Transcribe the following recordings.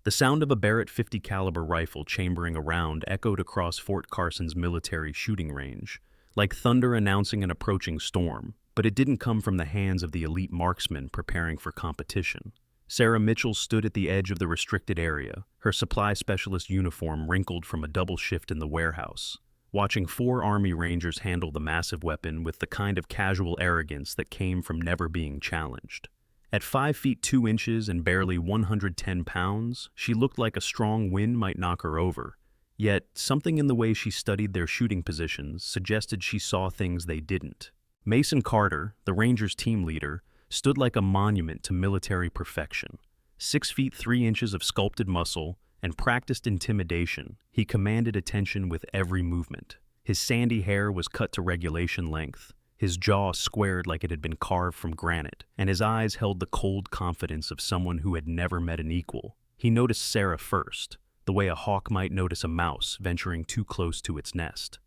The sound of a Barrett 50 caliber rifle chambering a round echoed across Fort Carson's military shooting range, like thunder announcing an approaching storm, but it didn't come from the hands of the elite marksmen preparing for competition. Sarah Mitchell stood at the edge of the restricted area, her supply specialist uniform wrinkled from a double shift in the warehouse, watching 4 Army Rangers handle the massive weapon with the kind of casual arrogance that came from never being challenged. At 5 feet 2 inches and barely 110 pounds, she looked like a strong wind might knock her over. Yet, something in the way she studied their shooting positions suggested she saw things they didn't. Mason Carter, the Rangers' team leader, stood like a monument to military perfection. 6 feet 3 inches of sculpted muscle and practiced intimidation, he commanded attention with every movement. His sandy hair was cut to regulation length, his jaw squared like it had been carved from granite, and his eyes held the cold confidence of someone who had never met an equal. He noticed Sarah first, the way a hawk might notice a mouse venturing too close to its nest.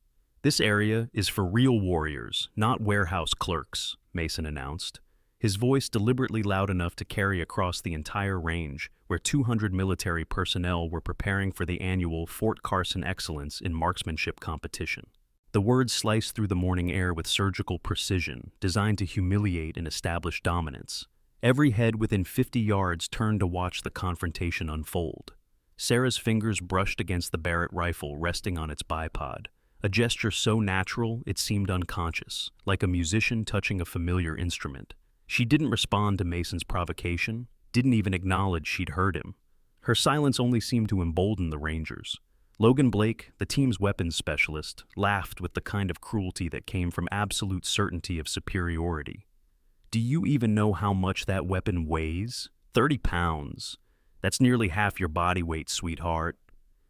"This area is for real warriors, not warehouse clerks," Mason announced, his voice deliberately loud enough to carry across the entire range, where 200 military personnel were preparing for the annual Fort Carson Excellence in Marksmanship competition. The words sliced through the morning air with surgical precision, designed to humiliate and establish dominance. Every head within 50 yards turned to watch the confrontation unfold. Sarah's fingers brushed against the Barrett rifle resting on its bipod, a gesture so natural it seemed unconscious, like a musician touching a familiar instrument. She didn't respond to Mason's provocation, didn't even acknowledge she'd heard him. Her silence only seemed to embolden the Rangers. Logan Blake, the team's weapons specialist, laughed with the kind of cruelty that came from absolute certainty of superiority. "Do you even know how much that weapon weighs? 30 pounds. That's nearly half your body weight, sweetheart."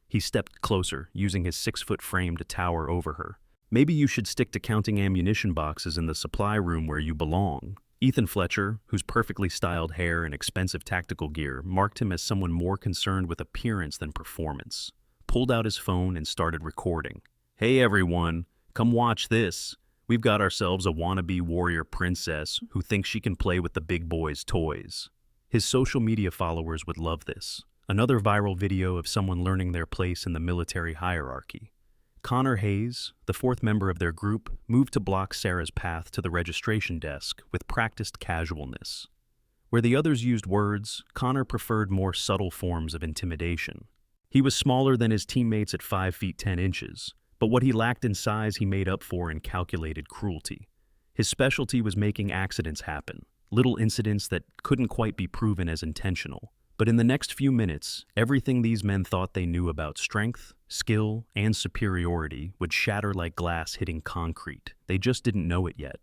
He stepped closer, using his 6-foot frame to tower over her. "Maybe you should stick to counting ammunition boxes in the supply room where you belong." Ethan Fletcher, whose perfectly styled hair and expensive tactical gear marked him as someone more concerned with appearance than performance, pulled out his phone and started recording. "Hey everyone, come watch this. We've got ourselves a wannabe warrior princess who thinks she can play with the big boys' toys." His social media followers would love this. Another viral video of someone learning their place in the military hierarchy. Connor Hayes, the 4th member of their group, moved to block Sarah's path to the registration desk with practiced casualness. Where the others used words, Connor preferred more subtle forms of intimidation. He was smaller than his teammates at 5 feet 10 inches, but what he lacked in size he made up for in calculated cruelty. His specialty was making accidents happen, little incidents that couldn't quite be proven as intentional. But in the next few minutes, everything these men thought they knew about strength, skill, and superiority would shatter like glass hitting concrete. They just didn't know it yet.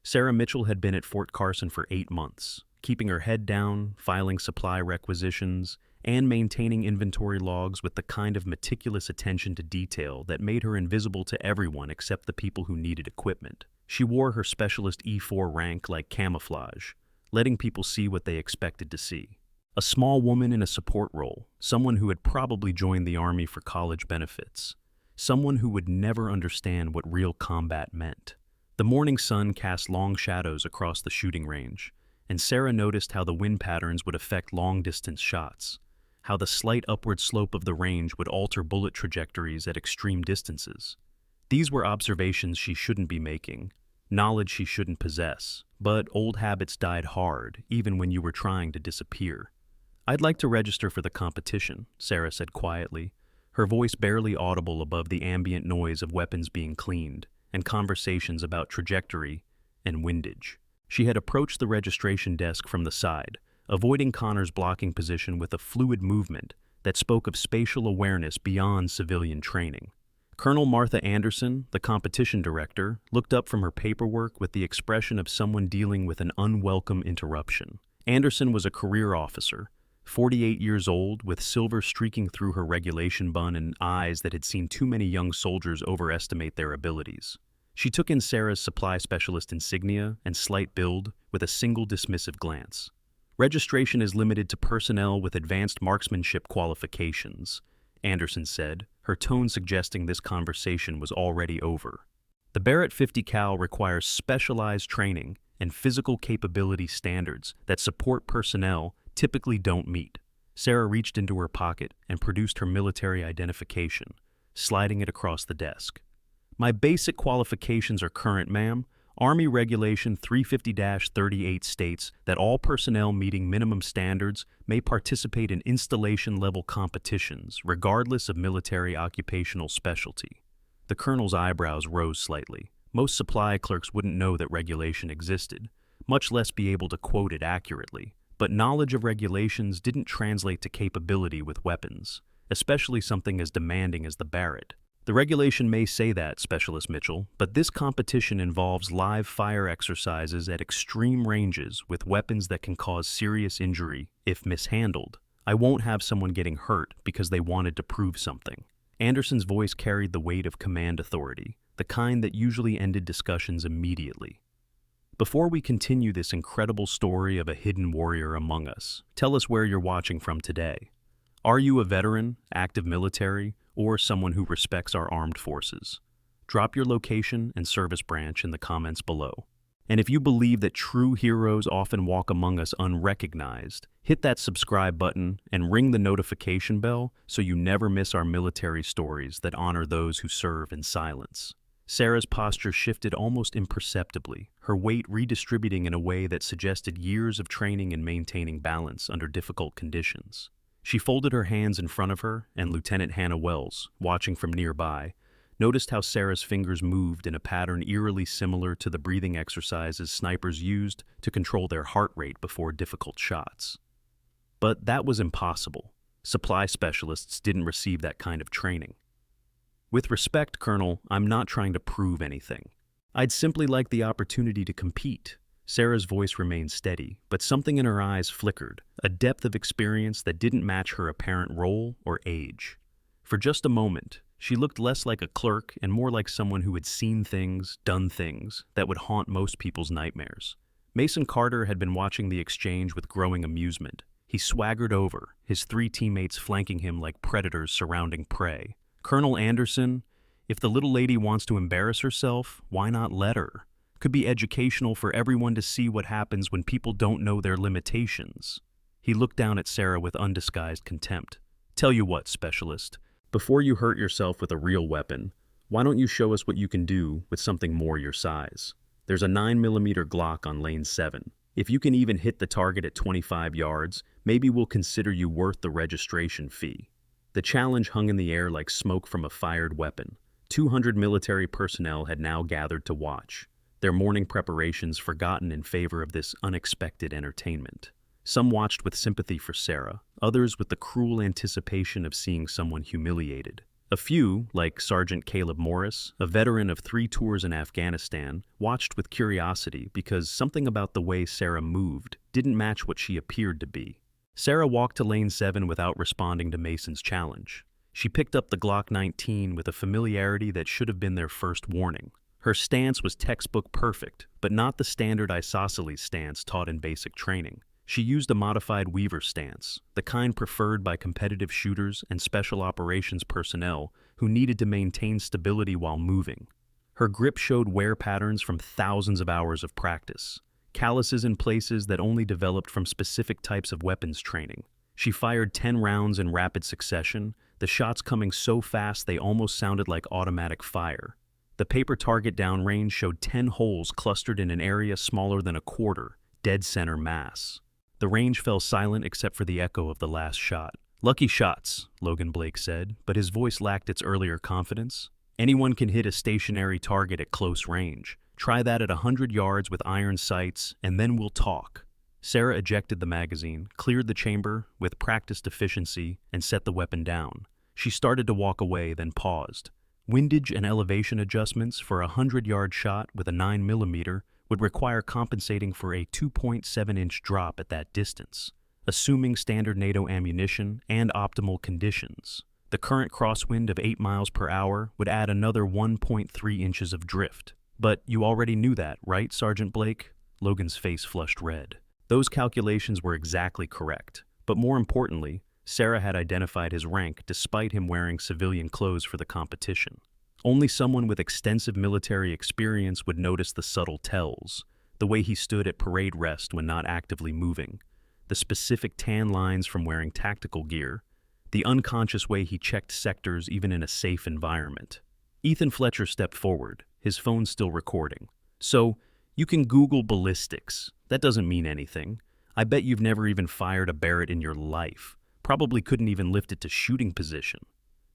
Sarah Mitchell had been at Fort Carson for 8 months, keeping her head down, filing supply requisitions, and maintaining inventory logs with the kind of meticulous attention to detail that made her invisible to everyone except the people who needed equipment. She wore her specialist E4 rank like camouflage, letting people see what they expected to see. A small woman in a support role, someone who had probably joined the Army for college benefits, someone who would never understand what real combat meant. The morning sun cast long shadows across the shooting range, and Sarah noticed how the wind patterns would affect long-distance shots, how the slight upward slope of the range would alter bullet trajectories at extreme distances. These were observations she shouldn't be making, knowledge she shouldn't possess, but old habits died hard, even when you were trying to disappear. "I'd like to register for the competition," Sarah said quietly, her voice barely audible above the ambient noise of weapons being cleaned and conversations about trajectory and windage. She had approached the registration desk from the side, avoiding Connor's blocking position with a fluid movement that spoke of spatial awareness beyond civilian training. Colonel Martha Anderson, the competition director, looked up from her paperwork with the expression of someone dealing with an unwelcome interruption. Anderson was a career officer, 48 years old, with silver streaking through her regulation bun and eyes that had seen too many young soldiers overestimate their abilities. She took in Sarah's supply specialist insignia and slight build with a single dismissive glance. "Registration is limited to personnel with advanced marksmanship qualifications," Anderson said, her tone suggesting this conversation was already over. "The Barrett 50 cal requires specialized training and physical capability standards that support personnel typically don't meet. Sarah reached into her pocket and produced her military identification, sliding it across the desk. My basic qualifications are current, ma'am. Army Regulation 350-38 states that all personnel meeting minimum standards may participate in installation-level competitions, regardless of military occupational specialty. The colonel's eyebrows rose slightly. Most supply clerks wouldn't know that regulation existed, much less be able to quote it accurately. But knowledge of regulations didn't translate to capability with weapons, especially something as demanding as the Barrett. The regulation may say that, Specialist Mitchell, but this competition involves live fire exercises at extreme ranges with weapons that can cause serious injury if mishandled. I won't have someone getting hurt because they wanted to prove something. Anderson's voice carried the weight of command authority, the kind that usually ended discussions immediately. Before we continue this incredible story of a hidden warrior among us, tell us where you're watching from today. Are you a veteran, active military, or someone who respects our armed forces? Drop your location and service branch in the comments below. And if you believe that true heroes often walk among us unrecognized, hit that subscribe button and ring the notification bell so you never miss our military stories that honor those who serve in silence. Sarah's posture shifted almost imperceptibly, her weight redistributing in a way that suggested years of training in maintaining balance under difficult conditions. She folded her hands in front of her, and Lieutenant Hannah Wells, watching from nearby, noticed how Sarah's fingers moved in a pattern eerily similar to the breathing exercises snipers used to control their heart rate before difficult shots. But that was impossible. Supply specialists didn't receive that kind of training. With respect, Colonel, I'm not trying to prove anything. I'd simply like the opportunity to compete. Sarah's voice remained steady, but something in her eyes flickered, a depth of experience that didn't match her apparent role or age. For just a moment, she looked less like a clerk and more like someone who had seen things, done things, that would haunt most people's nightmares. Mason Carter had been watching the exchange with growing amusement. He swaggered over, his three teammates flanking him like predators surrounding prey. Colonel Anderson, if the little lady wants to embarrass herself, why not let her? Could be educational for everyone to see what happens when people don't know their limitations. He looked down at Sarah with undisguised contempt. Tell you what, Specialist, before you hurt yourself with a real weapon, why don't you show us what you can do with something more your size? There's a 9mm Glock on lane 7. If you can even hit the target at 25 yards, maybe we'll consider you worth the registration fee. The challenge hung in the air like smoke from a fired weapon. 200 military personnel had now gathered to watch, their morning preparations forgotten in favor of this unexpected entertainment. Some watched with sympathy for Sarah, others with the cruel anticipation of seeing someone humiliated. A few, like Sergeant Caleb Morris, a veteran of 3 tours in Afghanistan, watched with curiosity because something about the way Sarah moved didn't match what she appeared to be. Sarah walked to lane 7 without responding to Mason's challenge. She picked up the Glock 19 with a familiarity that should have been their first warning. Her stance was textbook perfect, but not the standard isosceles stance taught in basic training. She used a modified Weaver stance, the kind preferred by competitive shooters and special operations personnel who needed to maintain stability while moving. Her grip showed wear patterns from thousands of hours of practice, calluses in places that only developed from specific types of weapons training. She fired 10 rounds in rapid succession, the shots coming so fast they almost sounded like automatic fire. The paper target downrange showed 10 holes clustered in an area smaller than a quarter, dead center mass. The range fell silent except for the echo of the last shot. Lucky shots, Logan Blake said, but his voice lacked its earlier confidence. Anyone can hit a stationary target at close range. Try that at 100 yards with iron sights, and then we'll talk. Sarah ejected the magazine, cleared the chamber with practiced efficiency, and set the weapon down. She started to walk away, then paused. Windage and elevation adjustments for a 100-yard shot with a 9mm would require compensating for a 2.7-inch drop at that distance, assuming standard NATO ammunition and optimal conditions. The current crosswind of 8 miles per hour would add another 1.3 inches of drift. But you already knew that, right, Sergeant Blake? Logan's face flushed red. Those calculations were exactly correct. But more importantly, Sarah had identified his rank despite him wearing civilian clothes for the competition. Only someone with extensive military experience would notice the subtle tells, the way he stood at parade rest when not actively moving, the specific tan lines from wearing tactical gear, the unconscious way he checked sectors even in a safe environment. Ethan Fletcher stepped forward, his phone still recording. So, you can Google ballistics. That doesn't mean anything. I bet you've never even fired a Barrett in your life. Probably couldn't even lift it to shooting position.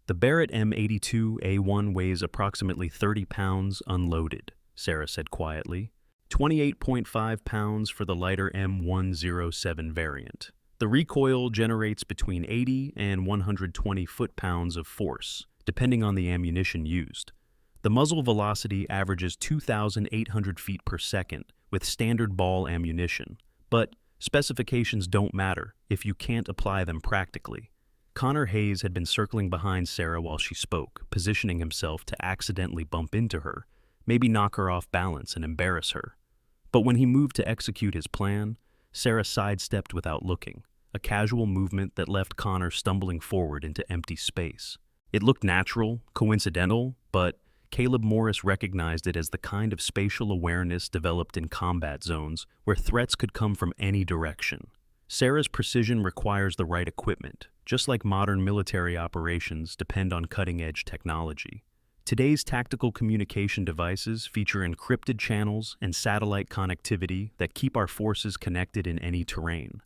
The Barrett M82A1 weighs approximately 30 pounds unloaded, Sarah said quietly. 28.5 pounds for the lighter M107 variant. The recoil generates between 80 and 120 foot-pounds of force, depending on the ammunition used. The muzzle velocity averages 2,800 feet per second with standard ball ammunition, but specifications don't matter if you can't apply them practically. Connor Hayes had been circling behind Sarah while she spoke, positioning himself to accidentally bump into her, maybe knock her off balance and embarrass her. But when he moved to execute his plan, Sarah sidestepped without looking, a casual movement that left Connor stumbling forward into empty space. It looked natural, coincidental, but Caleb Morris recognized it as the kind of spatial awareness developed in combat zones where threats could come from any direction. Sarah's precision requires the right equipment, just like modern military operations depend on cutting-edge technology. Today's tactical communication devices feature encrypted channels and satellite connectivity that keep our forces connected in any terrain.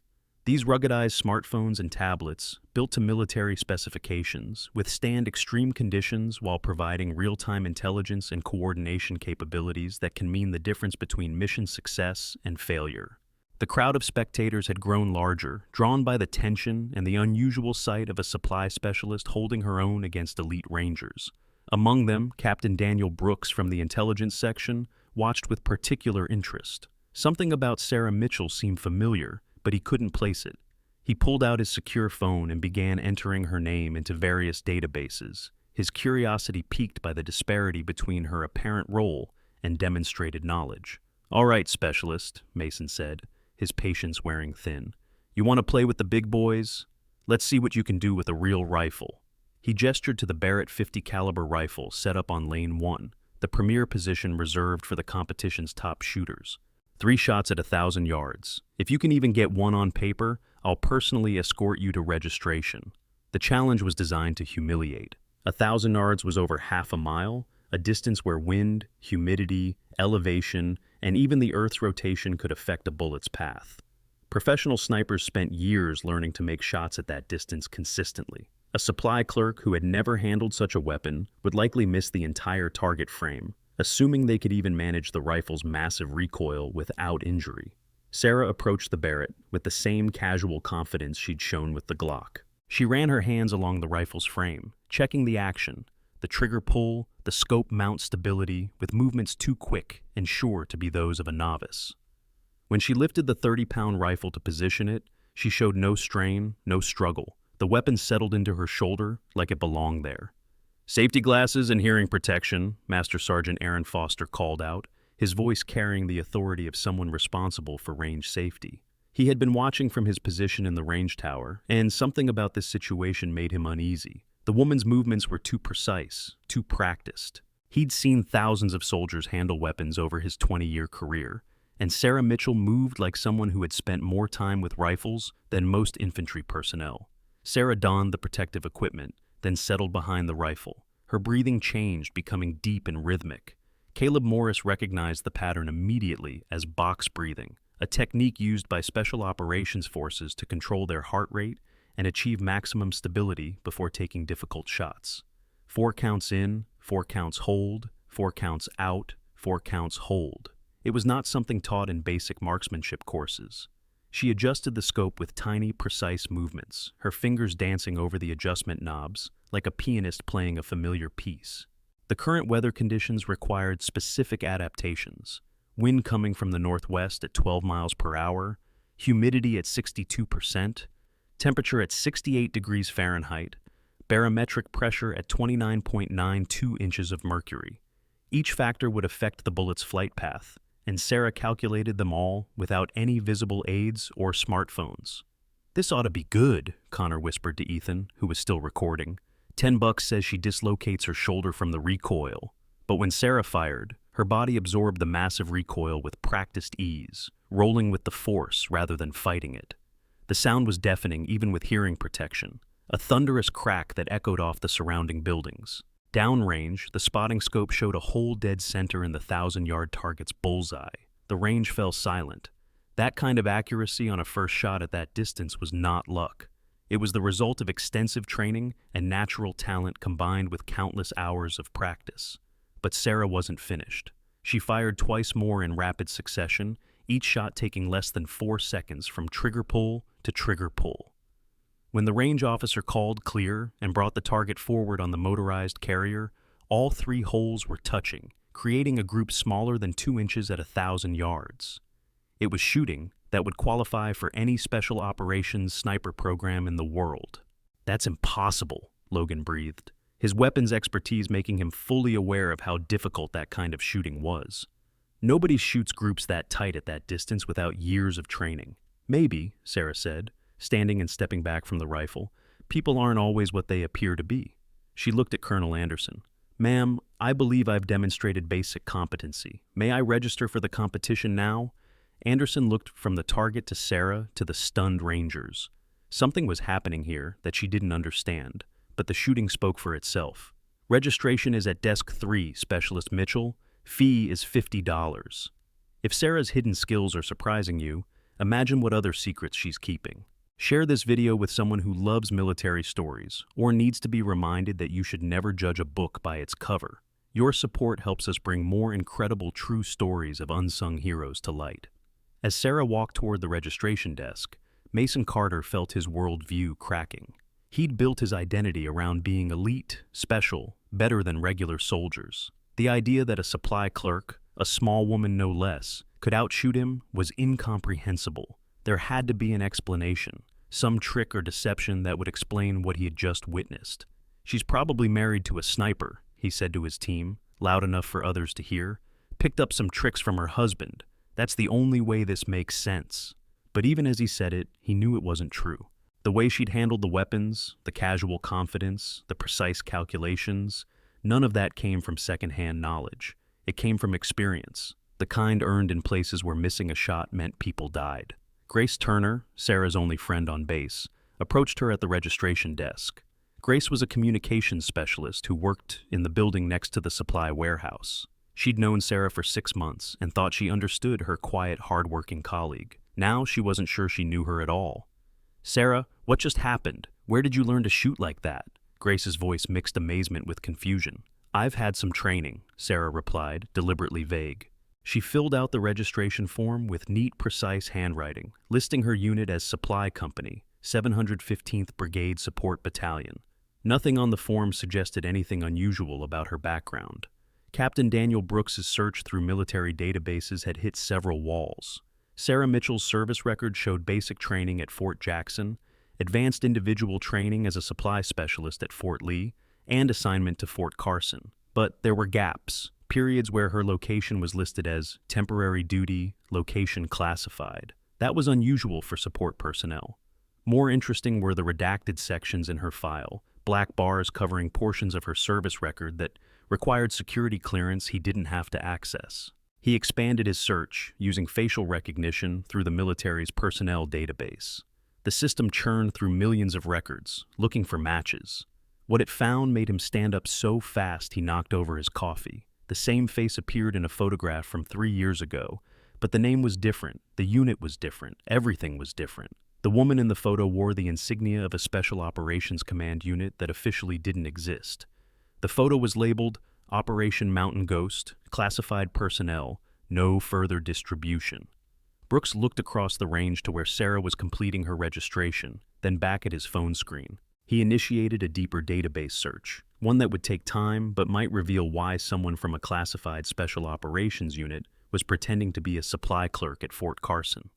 These ruggedized smartphones and tablets, built to military specifications, withstand extreme conditions while providing real-time intelligence and coordination capabilities that can mean the difference between mission success and failure. The crowd of spectators had grown larger, drawn by the tension and the unusual sight of a supply specialist holding her own against elite rangers. Among them, Captain Daniel Brooks from the intelligence section watched with particular interest. Something about Sarah Mitchell seemed familiar, but he couldn't place it. He pulled out his secure phone and began entering her name into various databases, his curiosity piqued by the disparity between her apparent role and demonstrated knowledge. "All right, Specialist," Mason said, his patience wearing thin. "You want to play with the big boys? Let's see what you can do with a real rifle." He gestured to the Barrett 50 caliber rifle set up on lane 1, the premier position reserved for the competition's top shooters. 3 shots at 1,000 yards. If you can even get one on paper, I'll personally escort you to registration. The challenge was designed to humiliate. 1,000 yards was over half a mile, a distance where wind, humidity, elevation, and even the Earth's rotation could affect a bullet's path. Professional snipers spent years learning to make shots at that distance consistently. A supply clerk who had never handled such a weapon would likely miss the entire target frame, assuming they could even manage the rifle's massive recoil without injury. Sarah approached the Barrett with the same casual confidence she'd shown with the Glock. She ran her hands along the rifle's frame, checking the action, the trigger pull, the scope mount stability, with movements too quick and sure to be those of a novice. When she lifted the 30-pound rifle to position it, she showed no strain, no struggle. The weapon settled into her shoulder like it belonged there. "Safety glasses and hearing protection," Master Sergeant Aaron Foster called out, his voice carrying the authority of someone responsible for range safety. He had been watching from his position in the range tower, and something about this situation made him uneasy. The woman's movements were too precise, too practiced. He'd seen thousands of soldiers handle weapons over his 20-year career, and Sarah Mitchell moved like someone who had spent more time with rifles than most infantry personnel. Sarah donned the protective equipment, then settled behind the rifle. Her breathing changed, becoming deep and rhythmic. Caleb Morris recognized the pattern immediately as box breathing, a technique used by special operations forces to control their heart rate and achieve maximum stability before taking difficult shots. 4 counts in, 4 counts hold, 4 counts out, 4 counts hold. It was not something taught in basic marksmanship courses. She adjusted the scope with tiny, precise movements, her fingers dancing over the adjustment knobs, like a pianist playing a familiar piece. The current weather conditions required specific adaptations. Wind coming from the northwest at 12 miles per hour, humidity at 62%, temperature at 68 degrees Fahrenheit, barometric pressure at 29.92 inches of mercury. Each factor would affect the bullet's flight path, and Sarah calculated them all without any visible aids or smartphones. "This ought to be good," Connor whispered to Ethan, who was still recording. $10 says she dislocates her shoulder from the recoil. But when Sarah fired, her body absorbed the massive recoil with practiced ease, rolling with the force rather than fighting it. The sound was deafening even with hearing protection, a thunderous crack that echoed off the surrounding buildings. Downrange, the spotting scope showed a hole dead center in the 1,000-yard target's bullseye. The range fell silent. That kind of accuracy on a first shot at that distance was not luck. It was the result of extensive training and natural talent combined with countless hours of practice. But Sarah wasn't finished. She fired twice more in rapid succession, each shot taking less than 4 seconds from trigger pull to trigger pull. When the range officer called clear and brought the target forward on the motorized carrier, all 3 holes were touching, creating a group smaller than 2 inches at 1,000 yards. It was shooting that would qualify for any special operations sniper program in the world. "That's impossible," Logan breathed, his weapons expertise making him fully aware of how difficult that kind of shooting was. Nobody shoots groups that tight at that distance without years of training. "Maybe," Sarah said, standing and stepping back from the rifle, "people aren't always what they appear to be." She looked at Colonel Anderson. "Ma'am, I believe I've demonstrated basic competency. May I register for the competition now?" Anderson looked from the target to Sarah to the stunned Rangers. Something was happening here that she didn't understand, but the shooting spoke for itself. "Registration is at Desk 3, Specialist Mitchell. Fee is $50. If Sarah's hidden skills are surprising you, imagine what other secrets she's keeping. Share this video with someone who loves military stories or needs to be reminded that you should never judge a book by its cover. Your support helps us bring more incredible true stories of unsung heroes to light. As Sarah walked toward the registration desk, Mason Carter felt his worldview cracking. He'd built his identity around being elite, special, better than regular soldiers. The idea that a supply clerk, a small woman no less, could outshoot him was incomprehensible. There had to be an explanation, some trick or deception that would explain what he had just witnessed. "She's probably married to a sniper," he said to his team, loud enough for others to hear. "Picked up some tricks from her husband. That's the only way this makes sense." But even as he said it, he knew it wasn't true. The way she'd handled the weapons, the casual confidence, the precise calculations, none of that came from secondhand knowledge. It came from experience, the kind earned in places where missing a shot meant people died. Grace Turner, Sarah's only friend on base, approached her at the registration desk. Grace was a communications specialist who worked in the building next to the supply warehouse. She'd known Sarah for 6 months and thought she understood her quiet, hard-working colleague. Now she wasn't sure she knew her at all. "Sarah, what just happened? Where did you learn to shoot like that?" Grace's voice mixed amazement with confusion. "I've had some training," Sarah replied, deliberately vague. She filled out the registration form with neat, precise handwriting, listing her unit as Supply Company, 715th Brigade Support Battalion. Nothing on the form suggested anything unusual about her background. Captain Daniel Brooks's search through military databases had hit several walls. Sarah Mitchell's service record showed basic training at Fort Jackson, advanced individual training as a supply specialist at Fort Lee, and assignment to Fort Carson. But there were gaps, periods where her location was listed as temporary duty, location classified. That was unusual for support personnel. More interesting were the redacted sections in her file, black bars covering portions of her service record that required security clearance he didn't have to access. He expanded his search, using facial recognition through the military's personnel database. The system churned through millions of records, looking for matches. What it found made him stand up so fast he knocked over his coffee. The same face appeared in a photograph from 3 years ago, but the name was different, the unit was different, everything was different. The woman in the photo wore the insignia of a Special Operations Command unit that officially didn't exist. The photo was labeled Operation Mountain Ghost, classified personnel, no further distribution. Brooks looked across the range to where Sarah was completing her registration, then back at his phone screen. He initiated a deeper database search, one that would take time but might reveal why someone from a classified Special Operations unit was pretending to be a supply clerk at Fort Carson.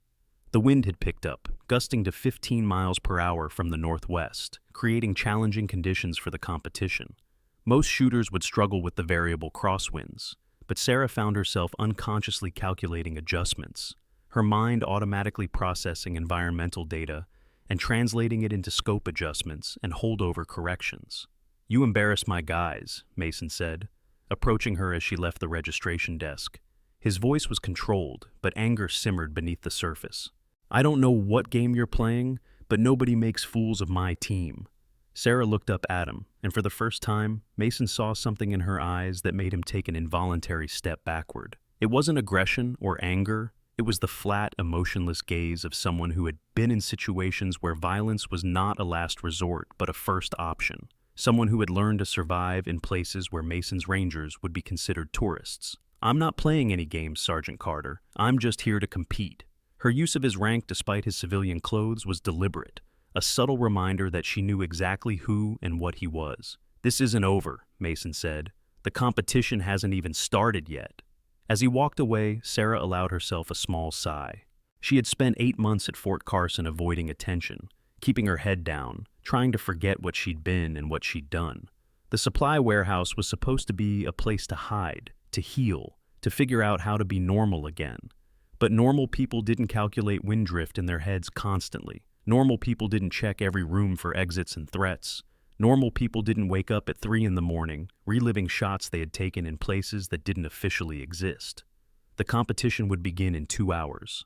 The wind had picked up, gusting to 15 miles per hour from the northwest, creating challenging conditions for the competition. Most shooters would struggle with the variable crosswinds, but Sarah found herself unconsciously calculating adjustments, her mind automatically processing environmental data and translating it into scope adjustments and holdover corrections. "You embarrass my guys," Mason said, approaching her as she left the registration desk. His voice was controlled, but anger simmered beneath the surface. I don't know what game you're playing, but nobody makes fools of my team. Sarah looked up at him, and for the first time, Mason saw something in her eyes that made him take an involuntary step backward. It wasn't aggression or anger. It was the flat, emotionless gaze of someone who had been in situations where violence was not a last resort, but a first option. Someone who had learned to survive in places where Mason's Rangers would be considered tourists. I'm not playing any games, Sergeant Carter. I'm just here to compete. Her use of his rank despite his civilian clothes was deliberate, a subtle reminder that she knew exactly who and what he was. This isn't over, Mason said. The competition hasn't even started yet. As he walked away, Sarah allowed herself a small sigh. She had spent 8 months at Fort Carson avoiding attention, keeping her head down, trying to forget what she'd been and what she'd done. The supply warehouse was supposed to be a place to hide, to heal, to figure out how to be normal again. But normal people didn't calculate wind drift in their heads constantly. Normal people didn't check every room for exits and threats. Normal people didn't wake up at 3 in the morning, reliving shots they had taken in places that didn't officially exist. The competition would begin in 2 hours.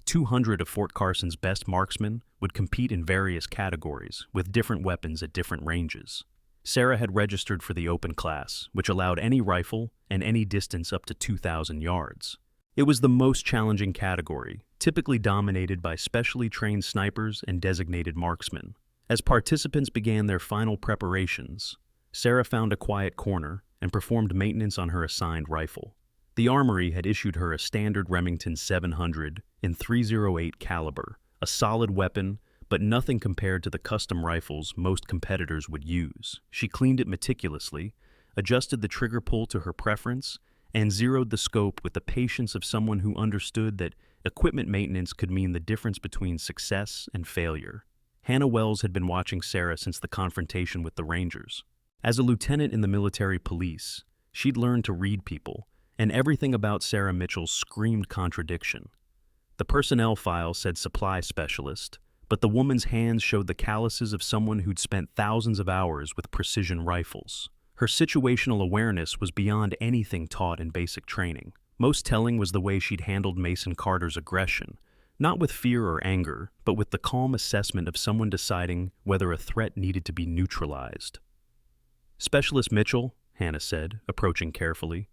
200 of Fort Carson's best marksmen would compete in various categories, with different weapons at different ranges. Sarah had registered for the open class, which allowed any rifle and any distance up to 2,000 yards. It was the most challenging category, typically dominated by specially trained snipers and designated marksmen. As participants began their final preparations, Sarah found a quiet corner and performed maintenance on her assigned rifle. The Armory had issued her a standard Remington 700 in .308 caliber, a solid weapon, but nothing compared to the custom rifles most competitors would use. She cleaned it meticulously, adjusted the trigger pull to her preference, and zeroed the scope with the patience of someone who understood that equipment maintenance could mean the difference between success and failure. Hannah Wells had been watching Sarah since the confrontation with the Rangers. As a lieutenant in the military police, she'd learned to read people, and everything about Sarah Mitchell screamed contradiction. The personnel file said supply specialist, but the woman's hands showed the calluses of someone who'd spent thousands of hours with precision rifles. Her situational awareness was beyond anything taught in basic training. Most telling was the way she'd handled Mason Carter's aggression, not with fear or anger, but with the calm assessment of someone deciding whether a threat needed to be neutralized. Specialist Mitchell, Hannah said, approaching carefully.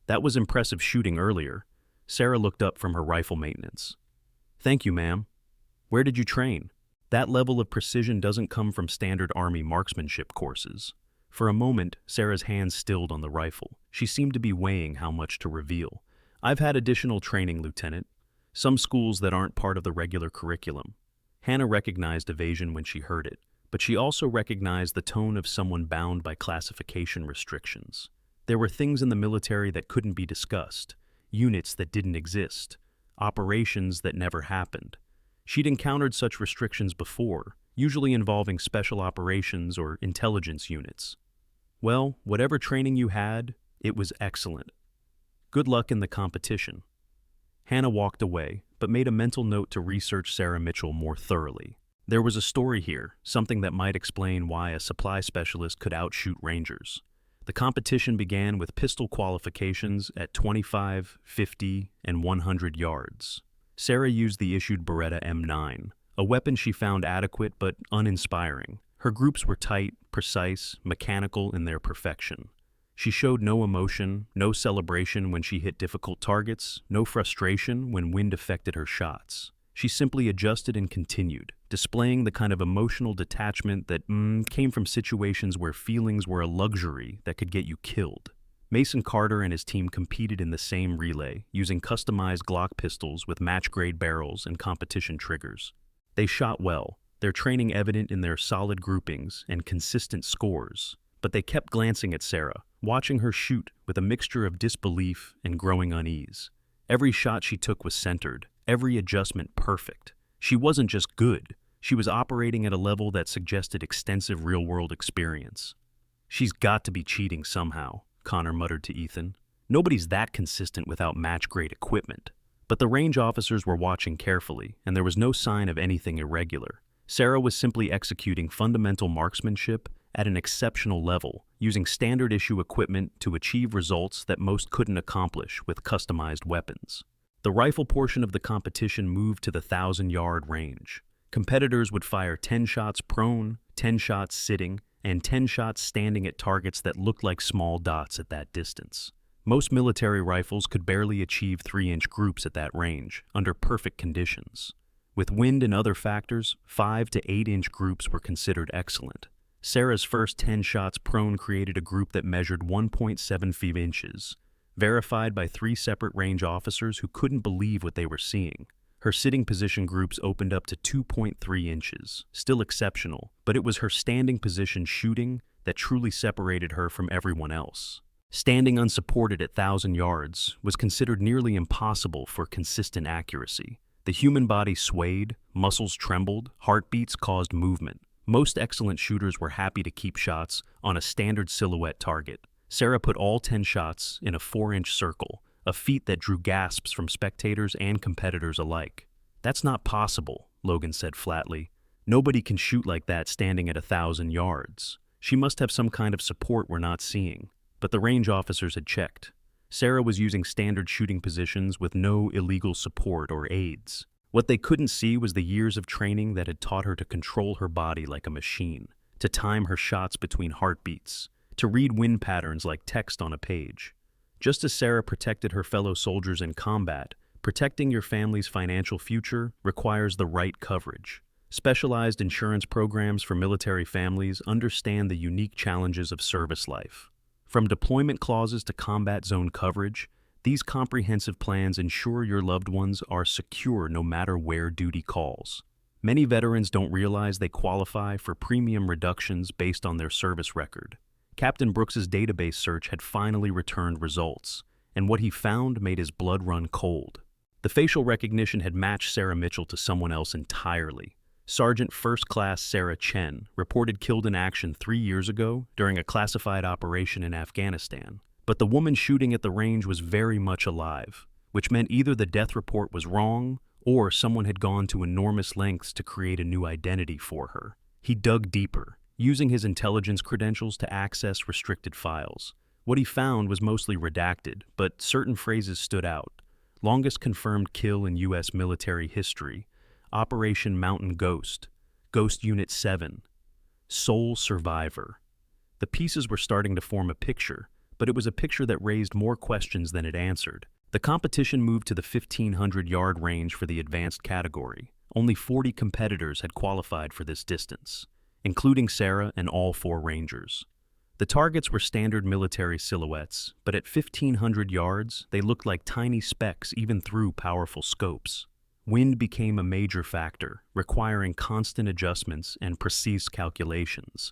That was impressive shooting earlier. Sarah looked up from her rifle maintenance. Thank you, ma'am. Where did you train? That level of precision doesn't come from standard Army marksmanship courses. For a moment, Sarah's hands stilled on the rifle. She seemed to be weighing how much to reveal. I've had additional training, Lieutenant. Some schools that aren't part of the regular curriculum. Hannah recognized evasion when she heard it, but she also recognized the tone of someone bound by classification restrictions. There were things in the military that couldn't be discussed, units that didn't exist, operations that never happened. She'd encountered such restrictions before, usually involving special operations or intelligence units. Well, whatever training you had, it was excellent. Good luck in the competition. Hannah walked away, but made a mental note to research Sarah Mitchell more thoroughly. There was a story here, something that might explain why a supply specialist could outshoot Rangers. The competition began with pistol qualifications at 25, 50, and 100 yards. Sarah used the issued Beretta M9, a weapon she found adequate but uninspiring. Her groups were tight, precise, mechanical in their perfection. She showed no emotion, no celebration when she hit difficult targets, no frustration when wind affected her shots. She simply adjusted and continued, displaying the kind of emotional detachment that came from situations where feelings were a luxury that could get you killed. Mason Carter and his team competed in the same relay, using customized Glock pistols with match-grade barrels and competition triggers. They shot well, their training evident in their solid groupings and consistent scores, but they kept glancing at Sarah, watching her shoot with a mixture of disbelief and growing unease. Every shot she took was centered, every adjustment perfect. She wasn't just good, she was operating at a level that suggested extensive real-world experience. She's got to be cheating somehow, Connor muttered to Ethan. Nobody's that consistent without match-grade equipment. But the range officers were watching carefully, and there was no sign of anything irregular. Sarah was simply executing fundamental marksmanship at an exceptional level, using standard-issue equipment to achieve results that most couldn't accomplish with customized weapons. The rifle portion of the competition moved to the 1,000-yard range. Competitors would fire 10 shots prone, 10 shots sitting, and 10 shots standing at targets that looked like small dots at that distance. Most military rifles could barely achieve 3-inch groups at that range, under perfect conditions. With wind and other factors, 5 to 8-inch groups were considered excellent. Sarah's first 10 shots prone created a group that measured 1.75 inches, verified by 3 separate range officers who couldn't believe what they were seeing. Her sitting position groups opened up to 2.3 inches, still exceptional, but it was her standing position shooting that truly separated her from everyone else. Standing unsupported at 1,000 yards was considered nearly impossible for consistent accuracy. The human body swayed, muscles trembled, heartbeats caused movement. Most excellent shooters were happy to keep shots on a standard silhouette target. Sarah put all 10 shots in a 4-inch circle, a feat that drew gasps from spectators and competitors alike. "That's not possible," Logan said flatly. "Nobody can shoot like that standing at 1,000 yards. She must have some kind of support we're not seeing." But the range officers had checked. Sarah was using standard shooting positions with no illegal support or aids. What they couldn't see was the years of training that had taught her to control her body like a machine, to time her shots between heartbeats, to read wind patterns like text on a page. Just as Sarah protected her fellow soldiers in combat, protecting your family's financial future requires the right coverage. Specialized insurance programs for military families understand the unique challenges of service life. From deployment clauses to combat zone coverage, these comprehensive plans ensure your loved ones are secure no matter where duty calls. Many veterans don't realize they qualify for premium reductions based on their service record. Captain Brooks's database search had finally returned results, and what he found made his blood run cold. The facial recognition had matched Sarah Mitchell to someone else entirely. Sergeant First Class Sarah Chen, reported killed in action 3 years ago during a classified operation in Afghanistan. But the woman shooting at the range was very much alive, which meant either the death report was wrong or someone had gone to enormous lengths to create a new identity for her. He dug deeper, using his intelligence credentials to access restricted files. What he found was mostly redacted, but certain phrases stood out. Longest confirmed kill in U.S. military history, Operation Mountain Ghost, Ghost Unit 7, Sole Survivor. The pieces were starting to form a picture, but it was a picture that raised more questions than it answered. The competition moved to the 1,500-yard range for the advanced category. Only 40 competitors had qualified for this distance, including Sarah and all 4 Rangers. The targets were standard military silhouettes, but at 1,500 yards, they looked like tiny specks even through powerful scopes. Wind became a major factor, requiring constant adjustments and precise calculations.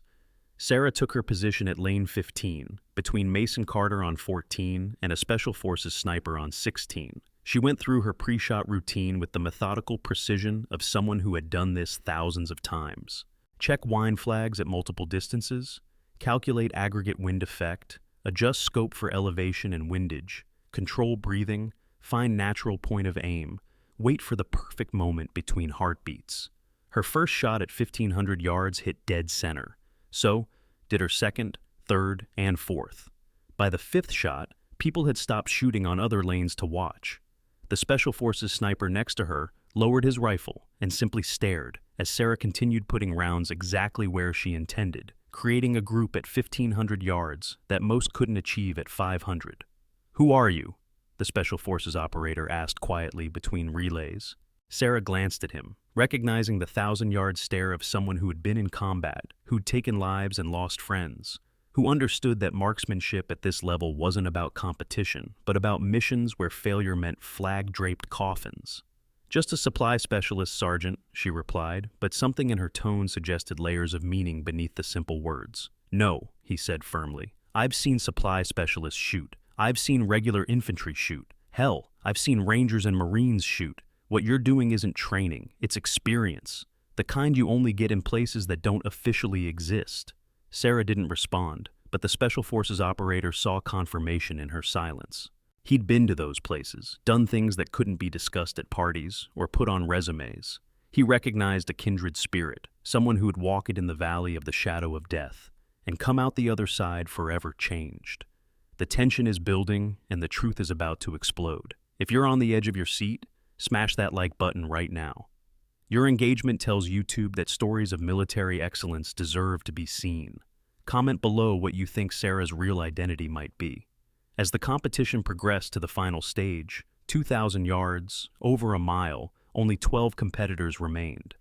Sarah took her position at lane 15, between Mason Carter on 14 and a Special Forces sniper on 16. She went through her pre-shot routine with the methodical precision of someone who had done this thousands of times. Check wind flags at multiple distances, calculate aggregate wind effect, adjust scope for elevation and windage, control breathing, find natural point of aim, wait for the perfect moment between heartbeats. Her first shot at 1,500 yards hit dead center. So did her second, third, and fourth. By the 5th shot, people had stopped shooting on other lanes to watch. The Special Forces sniper next to her lowered his rifle and simply stared as Sarah continued putting rounds exactly where she intended, creating a group at 1,500 yards that most couldn't achieve at 500. "Who are you?" the Special Forces operator asked quietly between relays. Sarah glanced at him, recognizing the 1,000-yard stare of someone who had been in combat, who'd taken lives and lost friends, who understood that marksmanship at this level wasn't about competition, but about missions where failure meant flag-draped coffins. "Just a supply specialist, Sergeant," she replied, but something in her tone suggested layers of meaning beneath the simple words. "No," he said firmly. "I've seen supply specialists shoot. I've seen regular infantry shoot. Hell, I've seen Rangers and Marines shoot. What you're doing isn't training, it's experience. The kind you only get in places that don't officially exist." Sarah didn't respond, but the Special Forces operator saw confirmation in her silence. He'd been to those places, done things that couldn't be discussed at parties or put on resumes. He recognized a kindred spirit, someone who had walked in the valley of the shadow of death, and come out the other side forever changed. The tension is building, and the truth is about to explode. If you're on the edge of your seat, smash that like button right now. Your engagement tells YouTube that stories of military excellence deserve to be seen. Comment below what you think Sarah's real identity might be. As the competition progressed to the final stage, 2,000 yards, over a mile, only 12 competitors remained.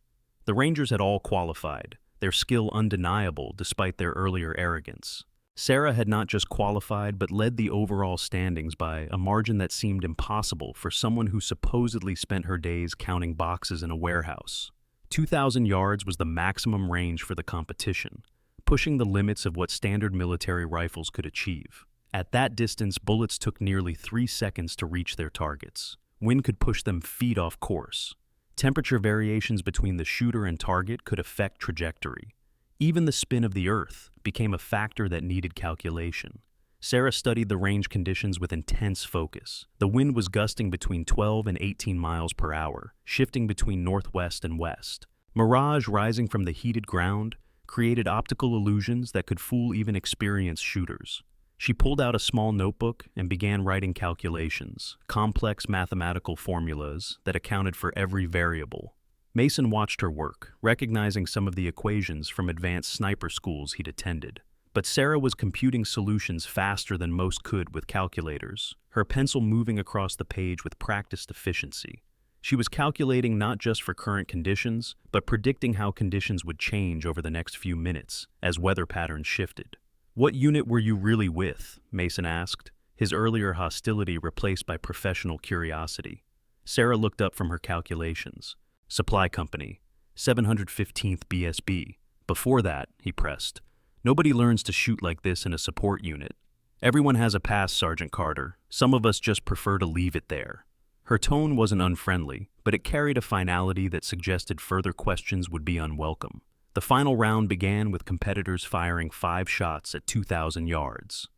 The Rangers had all qualified, their skill undeniable despite their earlier arrogance. Sarah had not just qualified but led the overall standings by a margin that seemed impossible for someone who supposedly spent her days counting boxes in a warehouse. 2,000 yards was the maximum range for the competition, pushing the limits of what standard military rifles could achieve. At that distance, bullets took nearly 3 seconds to reach their targets. Wind could push them feet off course. Temperature variations between the shooter and target could affect trajectory. Even the spin of the Earth became a factor that needed calculation. Sarah studied the range conditions with intense focus. The wind was gusting between 12 and 18 miles per hour, shifting between northwest and west. Mirage rising from the heated ground created optical illusions that could fool even experienced shooters. She pulled out a small notebook and began writing calculations, complex mathematical formulas that accounted for every variable. Mason watched her work, recognizing some of the equations from advanced sniper schools he'd attended. But Sarah was computing solutions faster than most could with calculators, her pencil moving across the page with practiced efficiency. She was calculating not just for current conditions, but predicting how conditions would change over the next few minutes as weather patterns shifted. "What unit were you really with?" Mason asked, his earlier hostility replaced by professional curiosity. Sarah looked up from her calculations. "Supply Company, 715th BSB. Before that," he pressed, "nobody learns to shoot like this in a support unit. Everyone has a past, Sergeant Carter. Some of us just prefer to leave it there." Her tone wasn't unfriendly, but it carried a finality that suggested further questions would be unwelcome. The final round began with competitors firing 5 shots at 2,000 yards.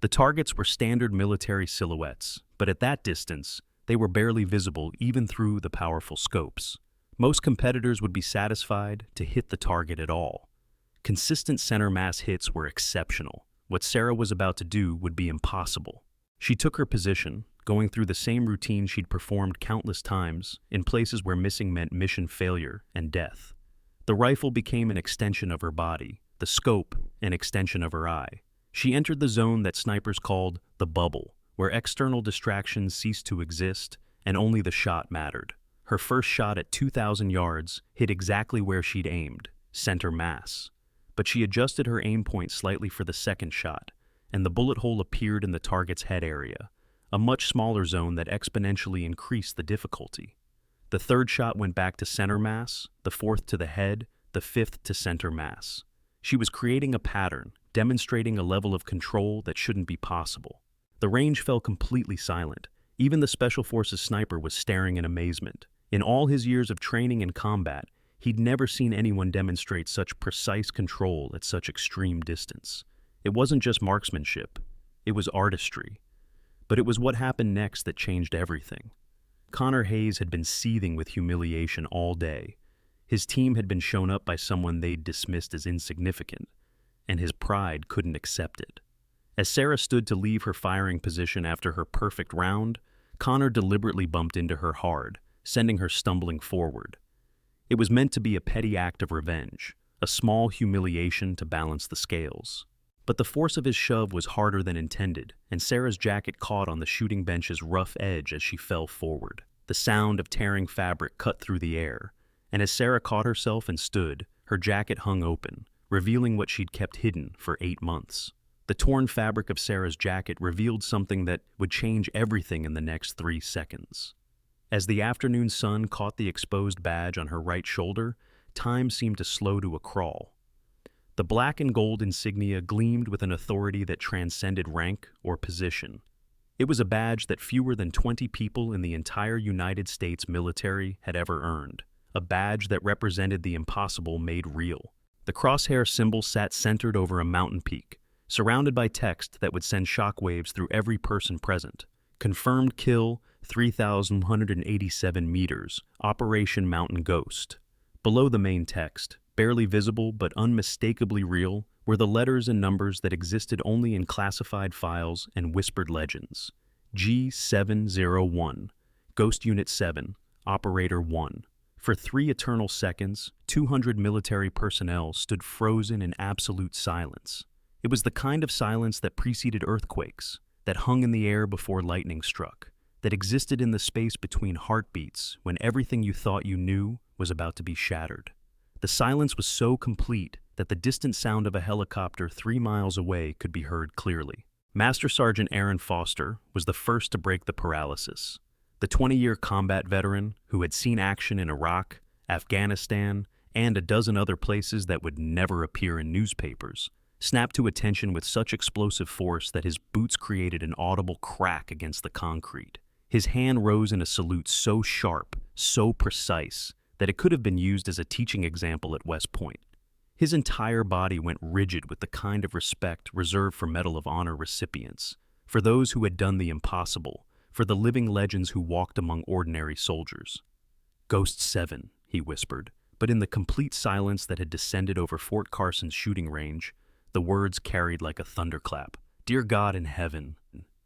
The targets were standard military silhouettes, but at that distance, they were barely visible even through the powerful scopes. Most competitors would be satisfied to hit the target at all. Consistent center mass hits were exceptional. What Sarah was about to do would be impossible. She took her position, going through the same routine she'd performed countless times in places where missing meant mission failure and death. The rifle became an extension of her body, the scope an extension of her eye. She entered the zone that snipers called the bubble, where external distractions ceased to exist and only the shot mattered. Her first shot at 2,000 yards hit exactly where she'd aimed, center mass. But she adjusted her aim point slightly for the second shot, and the bullet hole appeared in the target's head area, a much smaller zone that exponentially increased the difficulty. The third shot went back to center mass, the fourth to the head, the fifth to center mass. She was creating a pattern, demonstrating a level of control that shouldn't be possible. The range fell completely silent. Even the Special Forces sniper was staring in amazement. In all his years of training and combat, he'd never seen anyone demonstrate such precise control at such extreme distance. It wasn't just marksmanship, it was artistry. But it was what happened next that changed everything. Connor Hayes had been seething with humiliation all day. His team had been shown up by someone they'd dismissed as insignificant, and his pride couldn't accept it. As Sarah stood to leave her firing position after her perfect round, Connor deliberately bumped into her hard, sending her stumbling forward. It was meant to be a petty act of revenge, a small humiliation to balance the scales. But the force of his shove was harder than intended, and Sarah's jacket caught on the shooting bench's rough edge as she fell forward. The sound of tearing fabric cut through the air, and as Sarah caught herself and stood, her jacket hung open, revealing what she'd kept hidden for 8 months. The torn fabric of Sarah's jacket revealed something that would change everything in the next 3 seconds. As the afternoon sun caught the exposed badge on her right shoulder, time seemed to slow to a crawl. The black and gold insignia gleamed with an authority that transcended rank or position. It was a badge that fewer than 20 people in the entire United States military had ever earned, a badge that represented the impossible made real. The crosshair symbol sat centered over a mountain peak, surrounded by text that would send shockwaves through every person present. Confirmed kill, 3,187 meters, Operation Mountain Ghost. Below the main text, barely visible but unmistakably real, were the letters and numbers that existed only in classified files and whispered legends. G701, Ghost Unit 7, Operator 1. For 3 eternal seconds, 200 military personnel stood frozen in absolute silence. It was the kind of silence that preceded earthquakes, that hung in the air before lightning struck, that existed in the space between heartbeats when everything you thought you knew was about to be shattered. The silence was so complete that the distant sound of a helicopter 3 miles away could be heard clearly. Master Sergeant Aaron Foster was the first to break the paralysis. The 20-year combat veteran who had seen action in Iraq, Afghanistan, and a dozen other places that would never appear in newspapers, snapped to attention with such explosive force that his boots created an audible crack against the concrete. His hand rose in a salute so sharp, so precise, that it could have been used as a teaching example at West Point. His entire body went rigid with the kind of respect reserved for Medal of Honor recipients, for those who had done the impossible, for the living legends who walked among ordinary soldiers. "Ghost 7, he whispered, but in the complete silence that had descended over Fort Carson's shooting range, the words carried like a thunderclap. "Dear God in heaven,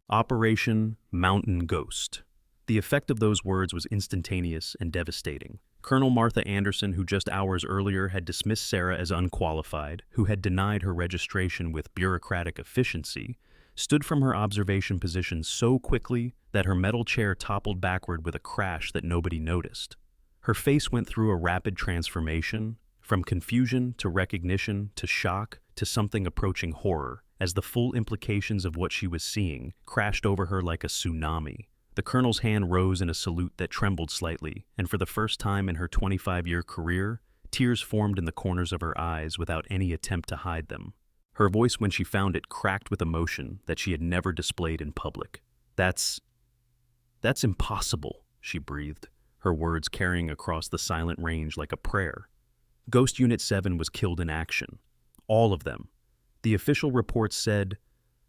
Operation Mountain Ghost." The effect of those words was instantaneous and devastating. Colonel Martha Anderson, who just hours earlier had dismissed Sarah as unqualified, who had denied her registration with bureaucratic efficiency, stood from her observation position so quickly that her metal chair toppled backward with a crash that nobody noticed. Her face went through a rapid transformation, from confusion to recognition to shock to something approaching horror, as the full implications of what she was seeing crashed over her like a tsunami. The colonel's hand rose in a salute that trembled slightly, and for the first time in her 25-year career, tears formed in the corners of her eyes without any attempt to hide them. Her voice, when she found it, cracked with emotion that she had never displayed in public. That's impossible," she breathed, her words carrying across the silent range like a prayer. Ghost Unit 7 was killed in action. All of them. The official reports said,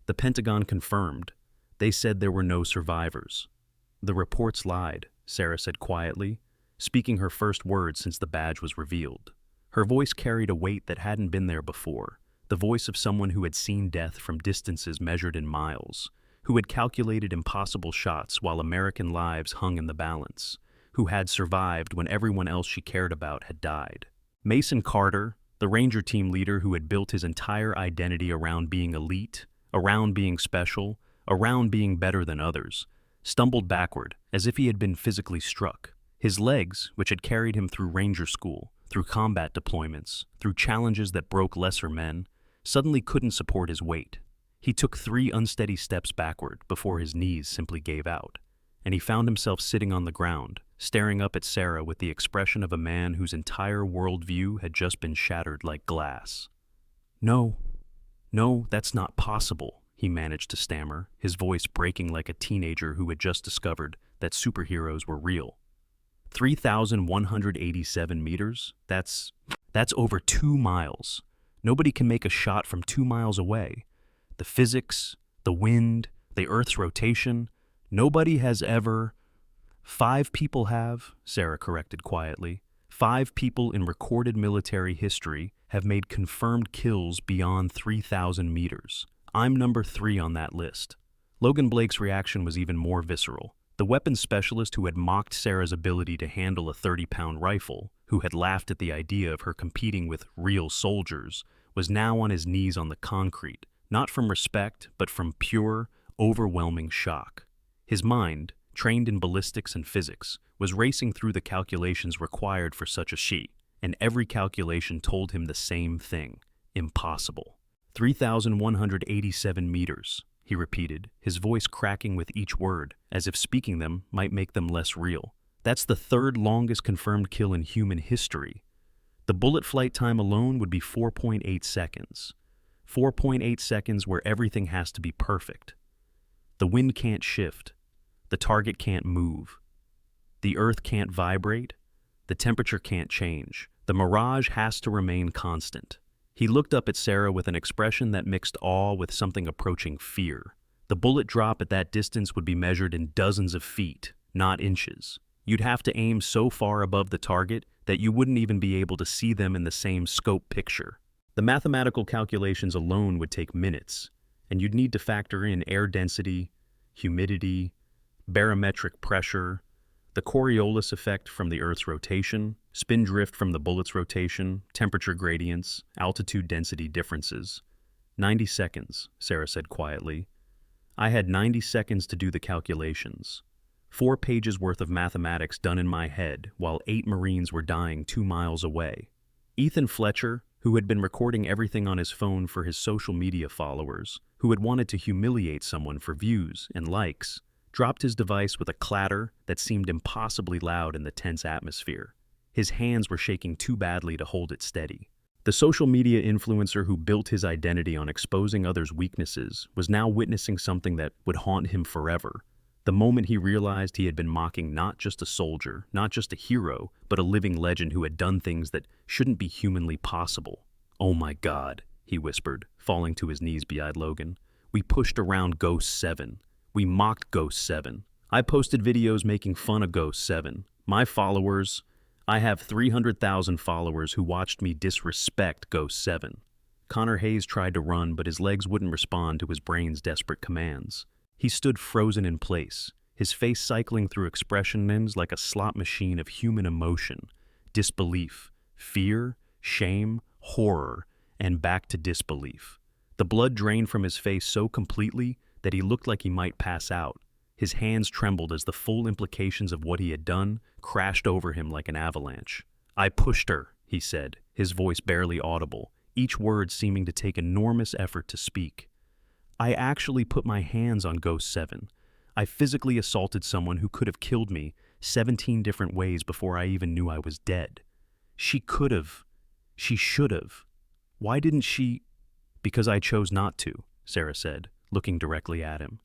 the Pentagon confirmed. They said there were no survivors. "The reports lied," Sarah said quietly, speaking her first words since the badge was revealed. Her voice carried a weight that hadn't been there before, the voice of someone who had seen death from distances measured in miles, who had calculated impossible shots while American lives hung in the balance, who had survived when everyone else she cared about had died. Mason Carter, the Ranger team leader who had built his entire identity around being elite, around being special, around being better than others, stumbled backward as if he had been physically struck. His legs, which had carried him through Ranger School, through combat deployments, through challenges that broke lesser men, suddenly couldn't support his weight. He took 3 unsteady steps backward before his knees simply gave out, and he found himself sitting on the ground, staring up at Sarah with the expression of a man whose entire worldview had just been shattered like glass. No, that's not possible," he managed to stammer, his voice breaking like a teenager who had just discovered that superheroes were real. 3,187 meters? That's over 2 miles. Nobody can make a shot from 2 miles away. The physics, the wind, the Earth's rotation, nobody has ever... 5 people have, Sarah corrected quietly. 5 people in recorded military history have made confirmed kills beyond 3,000 meters. I'm number 3 on that list. Logan Blake's reaction was even more visceral. The weapons specialist who had mocked Sarah's ability to handle a 30-pound rifle, who had laughed at the idea of her competing with real soldiers, was now on his knees on the concrete, not from respect, but from pure, overwhelming shock. His mind, trained in ballistics and physics, was racing through the calculations required for such a sheet, and every calculation told him the same thing: impossible. 3,187 meters, he repeated, his voice cracking with each word, as if speaking them might make them less real. That's the 3rd longest confirmed kill in human history. The bullet flight time alone would be 4.8 seconds. 4.8 seconds where everything has to be perfect. The wind can't shift. The target can't move. The earth can't vibrate. The temperature can't change. The mirage has to remain constant. He looked up at Sarah with an expression that mixed awe with something approaching fear. The bullet drop at that distance would be measured in dozens of feet, not inches. You'd have to aim so far above the target that you wouldn't even be able to see them in the same scope picture. The mathematical calculations alone would take minutes, and you'd need to factor in air density, humidity, barometric pressure, the Coriolis effect from the Earth's rotation, spin drift from the bullet's rotation, temperature gradients, altitude density differences. 90 seconds, Sarah said quietly. I had 90 seconds to do the calculations. 4 pages worth of mathematics done in my head while 8 Marines were dying 2 miles away. Ethan Fletcher, who had been recording everything on his phone for his social media followers, who had wanted to humiliate someone for views and likes, dropped his device with a clatter that seemed impossibly loud in the tense atmosphere. His hands were shaking too badly to hold it steady. The social media influencer who built his identity on exposing others' weaknesses was now witnessing something that would haunt him forever. The moment he realized he had been mocking not just a soldier, not just a hero, but a living legend who had done things that shouldn't be humanly possible. "Oh my God," he whispered, falling to his knees beside Logan. "We pushed around Ghost 7. We mocked Ghost 7. I posted videos making fun of Ghost 7. My followers, I have 300,000 followers who watched me disrespect Ghost 7. Connor Hayes tried to run, but his legs wouldn't respond to his brain's desperate commands. He stood frozen in place, his face cycling through expressions like a slot machine of human emotion, disbelief, fear, shame, horror, and back to disbelief. The blood drained from his face so completely that he looked like he might pass out. His hands trembled as the full implications of what he had done crashed over him like an avalanche. "I pushed her," he said, his voice barely audible, each word seeming to take enormous effort to speak. "I actually put my hands on Ghost 7. I physically assaulted someone who could have killed me 17 different ways before I even knew I was dead. She could have. She should have. Why didn't she?" "Because I chose not to," Sarah said, looking directly at him.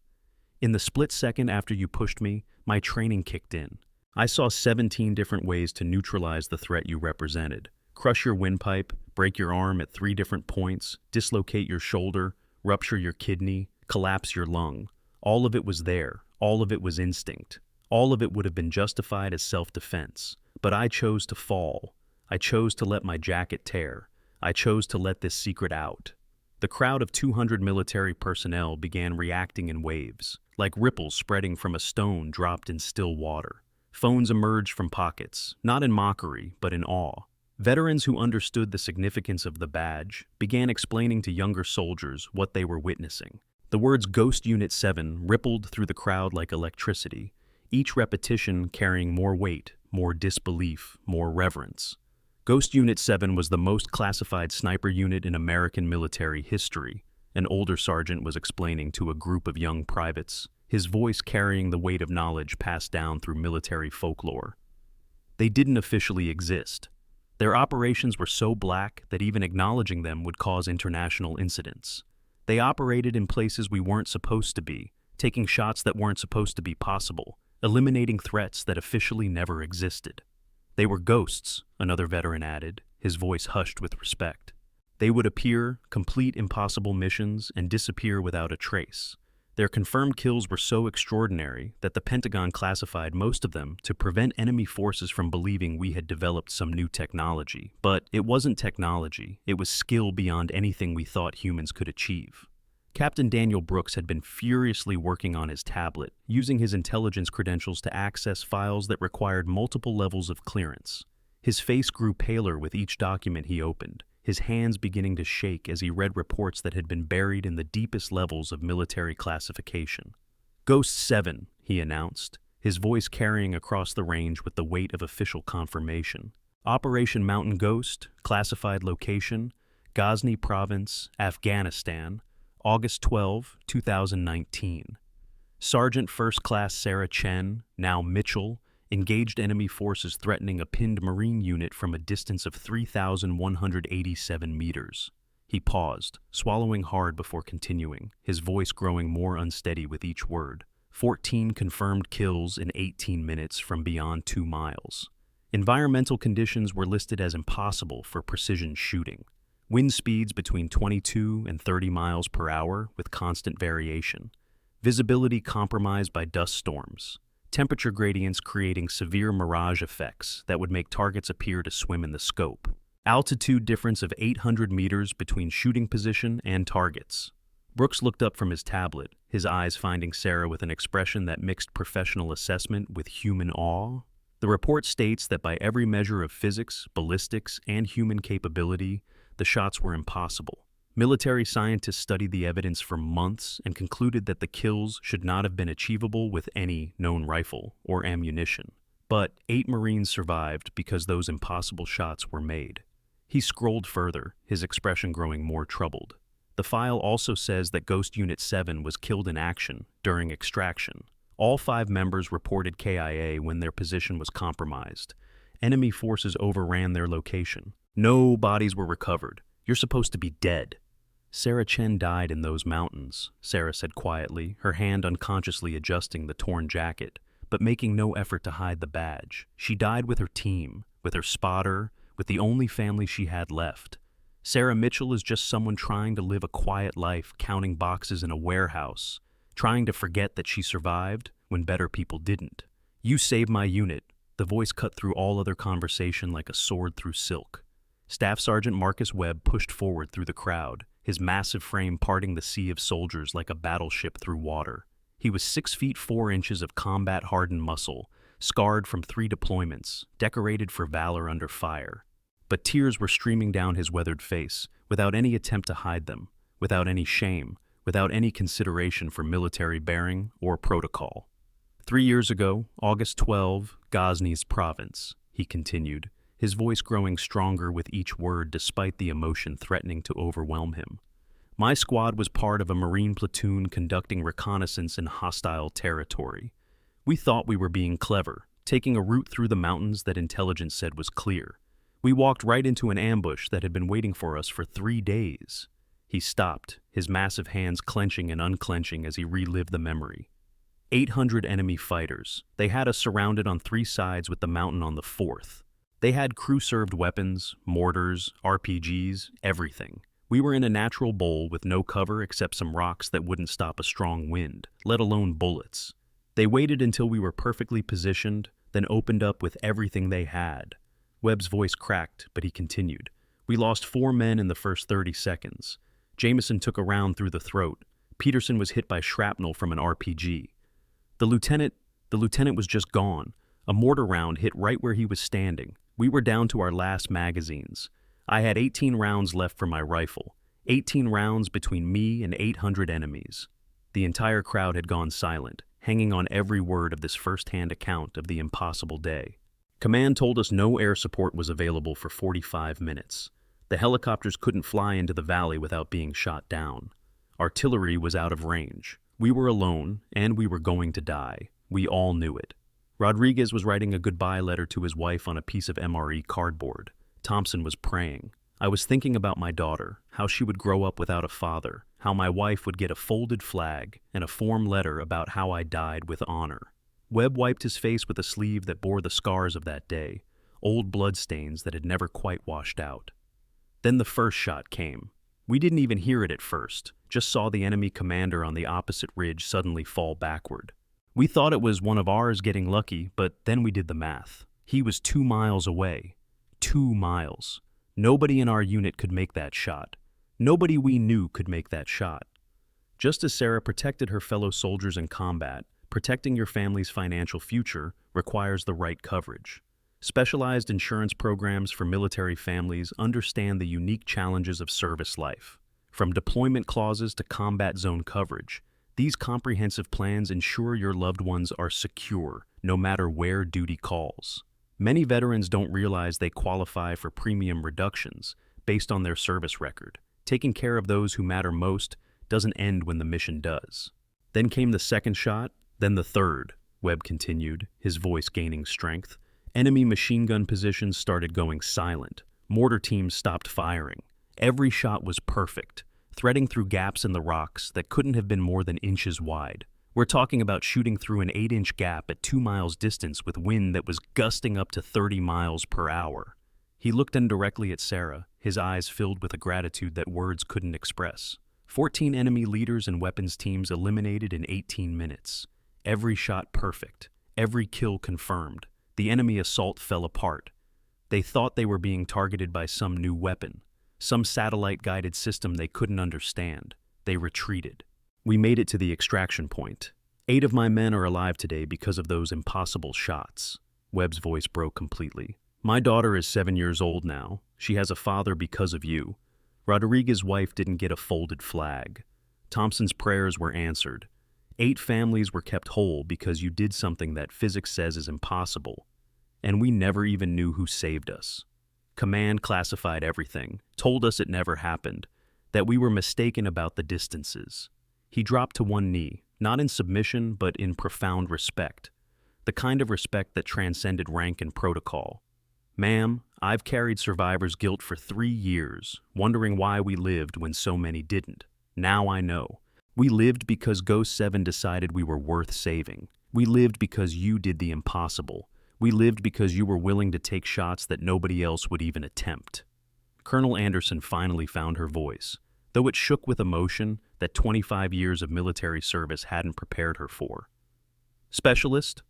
"In the split second after you pushed me, my training kicked in. I saw 17 different ways to neutralize the threat you represented. Crush your windpipe, break your arm at 3 different points, dislocate your shoulder, rupture your kidney, collapse your lung. All of it was there. All of it was instinct. All of it would have been justified as self-defense. But I chose to fall. I chose to let my jacket tear. I chose to let this secret out." The crowd of 200 military personnel began reacting in waves, like ripples spreading from a stone dropped in still water. Phones emerged from pockets, not in mockery, but in awe. Veterans who understood the significance of the badge began explaining to younger soldiers what they were witnessing. The words Ghost Unit 7 rippled through the crowd like electricity, each repetition carrying more weight, more disbelief, more reverence. Ghost Unit 7 was the most classified sniper unit in American military history, an older sergeant was explaining to a group of young privates, his voice carrying the weight of knowledge passed down through military folklore. They didn't officially exist. Their operations were so black that even acknowledging them would cause international incidents. They operated in places we weren't supposed to be, taking shots that weren't supposed to be possible, eliminating threats that officially never existed. "They were ghosts," another veteran added, his voice hushed with respect. "They would appear, complete impossible missions, and disappear without a trace. Their confirmed kills were so extraordinary that the Pentagon classified most of them to prevent enemy forces from believing we had developed some new technology. But it wasn't technology, it was skill beyond anything we thought humans could achieve." Captain Daniel Brooks had been furiously working on his tablet, using his intelligence credentials to access files that required multiple levels of clearance. His face grew paler with each document he opened, his hands beginning to shake as he read reports that had been buried in the deepest levels of military classification. "Ghost 7, he announced, his voice carrying across the range with the weight of official confirmation. "Operation Mountain Ghost, classified location, Ghazni Province, Afghanistan, August 12, 2019. Sergeant First Class Sarah Chen, now Mitchell, engaged enemy forces threatening a pinned Marine unit from a distance of 3,187 meters. He paused, swallowing hard before continuing, his voice growing more unsteady with each word. 14 confirmed kills in 18 minutes from beyond 2 miles. Environmental conditions were listed as impossible for precision shooting. Wind speeds between 22 and 30 miles per hour with constant variation. Visibility compromised by dust storms. Temperature gradients creating severe mirage effects that would make targets appear to swim in the scope. Altitude difference of 800 meters between shooting position and targets. Brooks looked up from his tablet, his eyes finding Sarah with an expression that mixed professional assessment with human awe. The report states that by every measure of physics, ballistics, and human capability, the shots were impossible. Military scientists studied the evidence for months and concluded that the kills should not have been achievable with any known rifle or ammunition. But 8 Marines survived because those impossible shots were made. He scrolled further, his expression growing more troubled. The file also says that Ghost Unit 7 was killed in action during extraction. All 5 members reported KIA when their position was compromised. Enemy forces overran their location. No bodies were recovered. You're supposed to be dead. Sarah Chen died in those mountains, Sarah said quietly, her hand unconsciously adjusting the torn jacket, but making no effort to hide the badge. She died with her team, with her spotter, with the only family she had left. Sarah Mitchell is just someone trying to live a quiet life, counting boxes in a warehouse, trying to forget that she survived when better people didn't. You saved my unit. The voice cut through all other conversation like a sword through silk. Staff Sergeant Marcus Webb pushed forward through the crowd, his massive frame parting the sea of soldiers like a battleship through water. He was 6 feet 4 inches of combat-hardened muscle, scarred from 3 deployments, decorated for valor under fire. But tears were streaming down his weathered face, without any attempt to hide them, without any shame, without any consideration for military bearing or protocol. 3 years ago, August 12, Ghaznīs province, he continued, his voice growing stronger with each word despite the emotion threatening to overwhelm him. My squad was part of a Marine platoon conducting reconnaissance in hostile territory. We thought we were being clever, taking a route through the mountains that intelligence said was clear. We walked right into an ambush that had been waiting for us for 3 days. He stopped, his massive hands clenching and unclenching as he relived the memory. 800 enemy fighters. They had us surrounded on 3 sides with the mountain on the 4th. They had crew-served weapons, mortars, RPGs, everything. We were in a natural bowl with no cover except some rocks that wouldn't stop a strong wind, let alone bullets. They waited until we were perfectly positioned, then opened up with everything they had. Webb's voice cracked, but he continued. We lost 4 men in the first 30 seconds. Jameson took a round through the throat. Peterson was hit by shrapnel from an RPG. The lieutenant was just gone. A mortar round hit right where he was standing. We were down to our last magazines. I had 18 rounds left for my rifle. 18 rounds between me and 800 enemies. The entire crowd had gone silent, hanging on every word of this first-hand account of the impossible day. Command told us no air support was available for 45 minutes. The helicopters couldn't fly into the valley without being shot down. Artillery was out of range. We were alone, and we were going to die. We all knew it. Rodriguez was writing a goodbye letter to his wife on a piece of MRE cardboard. Thompson was praying. I was thinking about my daughter, how she would grow up without a father, how my wife would get a folded flag and a form letter about how I died with honor. Webb wiped his face with a sleeve that bore the scars of that day, old bloodstains that had never quite washed out. Then the first shot came. We didn't even hear it at first, just saw the enemy commander on the opposite ridge suddenly fall backward. We thought it was one of ours getting lucky, but then we did the math. He was 2 miles away. 2 miles. Nobody in our unit could make that shot. Nobody we knew could make that shot. Just as Sarah protected her fellow soldiers in combat, protecting your family's financial future requires the right coverage. Specialized insurance programs for military families understand the unique challenges of service life. From deployment clauses to combat zone coverage, these comprehensive plans ensure your loved ones are secure, no matter where duty calls. Many veterans don't realize they qualify for premium reductions based on their service record. Taking care of those who matter most doesn't end when the mission does. Then came the second shot, then the third, Webb continued, his voice gaining strength. Enemy machine gun positions started going silent. Mortar teams stopped firing. Every shot was perfect, threading through gaps in the rocks that couldn't have been more than inches wide. We're talking about shooting through an 8-inch gap at 2 miles distance with wind that was gusting up to 30 miles per hour. He looked indirectly at Sarah, his eyes filled with a gratitude that words couldn't express. 14 enemy leaders and weapons teams eliminated in 18 minutes. Every shot perfect, every kill confirmed. The enemy assault fell apart. They thought they were being targeted by some new weapon, some satellite-guided system they couldn't understand. They retreated. We made it to the extraction point. 8 of my men are alive today because of those impossible shots. Webb's voice broke completely. My daughter is 7 years old now. She has a father because of you. Rodriguez's wife didn't get a folded flag. Thompson's prayers were answered. 8 families were kept whole because you did something that physics says is impossible. And we never even knew who saved us. Command classified everything, told us it never happened, that we were mistaken about the distances. He dropped to one knee, not in submission, but in profound respect. The kind of respect that transcended rank and protocol. Ma'am, I've carried survivors' guilt for 3 years, wondering why we lived when so many didn't. Now I know. We lived because Ghost 7 decided we were worth saving. We lived because you did the impossible. We lived because you were willing to take shots that nobody else would even attempt. Colonel Anderson finally found her voice, though it shook with emotion that 25 years of military service hadn't prepared her for. Specialist?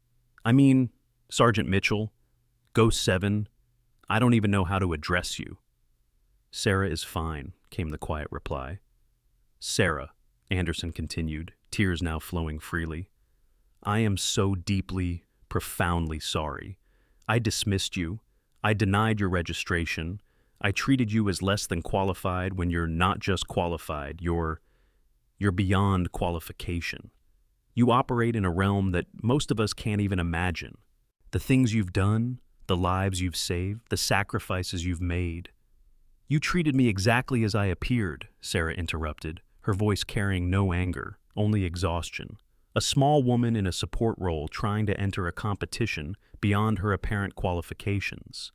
Sergeant Mitchell, Ghost 7, I don't even know how to address you. Sarah is fine, came the quiet reply. Sarah, Anderson continued, tears now flowing freely. I am so deeply, profoundly sorry. I dismissed you. I denied your registration. I treated you as less than qualified when you're not just qualified, you're beyond qualification. You operate in a realm that most of us can't even imagine. The things you've done, the lives you've saved, the sacrifices you've made. You treated me exactly as I appeared, Sarah interrupted, her voice carrying no anger, only exhaustion. A small woman in a support role trying to enter a competition beyond her apparent qualifications.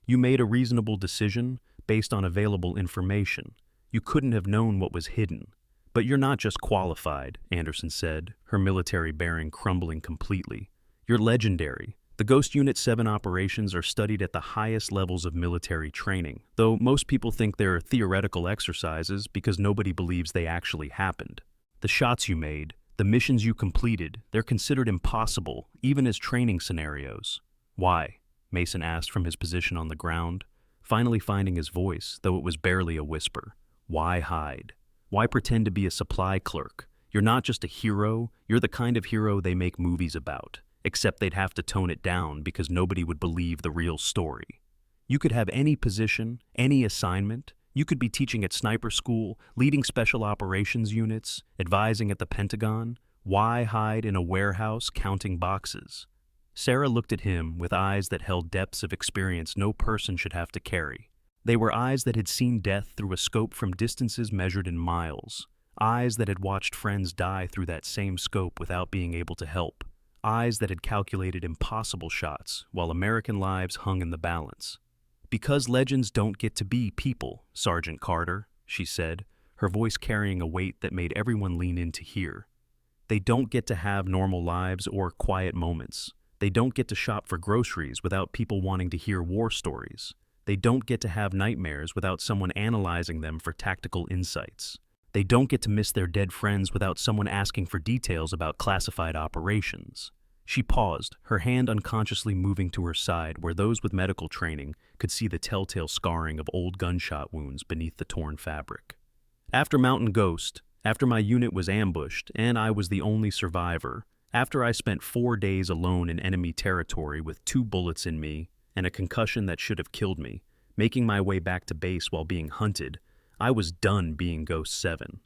You made a reasonable decision based on available information. You couldn't have known what was hidden. But you're not just qualified, Anderson said, her military bearing crumbling completely. You're legendary. The Ghost Unit 7 operations are studied at the highest levels of military training, though most people think they're theoretical exercises because nobody believes they actually happened. The shots you made, the missions you completed, they're considered impossible, even as training scenarios. Why? Mason asked from his position on the ground, finally finding his voice, though it was barely a whisper. Why hide? Why pretend to be a supply clerk? You're not just a hero, you're the kind of hero they make movies about, except they'd have to tone it down because nobody would believe the real story. You could have any position, any assignment. You could be teaching at sniper school, leading special operations units, advising at the Pentagon. Why hide in a warehouse counting boxes? Sarah looked at him with eyes that held depths of experience no person should have to carry. They were eyes that had seen death through a scope from distances measured in miles, eyes that had watched friends die through that same scope without being able to help, eyes that had calculated impossible shots while American lives hung in the balance. Because legends don't get to be people, Sergeant Carter, she said, her voice carrying a weight that made everyone lean in to hear. They don't get to have normal lives or quiet moments. They don't get to shop for groceries without people wanting to hear war stories. They don't get to have nightmares without someone analyzing them for tactical insights. They don't get to miss their dead friends without someone asking for details about classified operations. She paused, her hand unconsciously moving to her side where those with medical training could see the telltale scarring of old gunshot wounds beneath the torn fabric. After Mountain Ghost, after my unit was ambushed and I was the only survivor, after I spent 4 days alone in enemy territory with 2 bullets in me and a concussion that should have killed me, making my way back to base while being hunted, I was done being Ghost 7.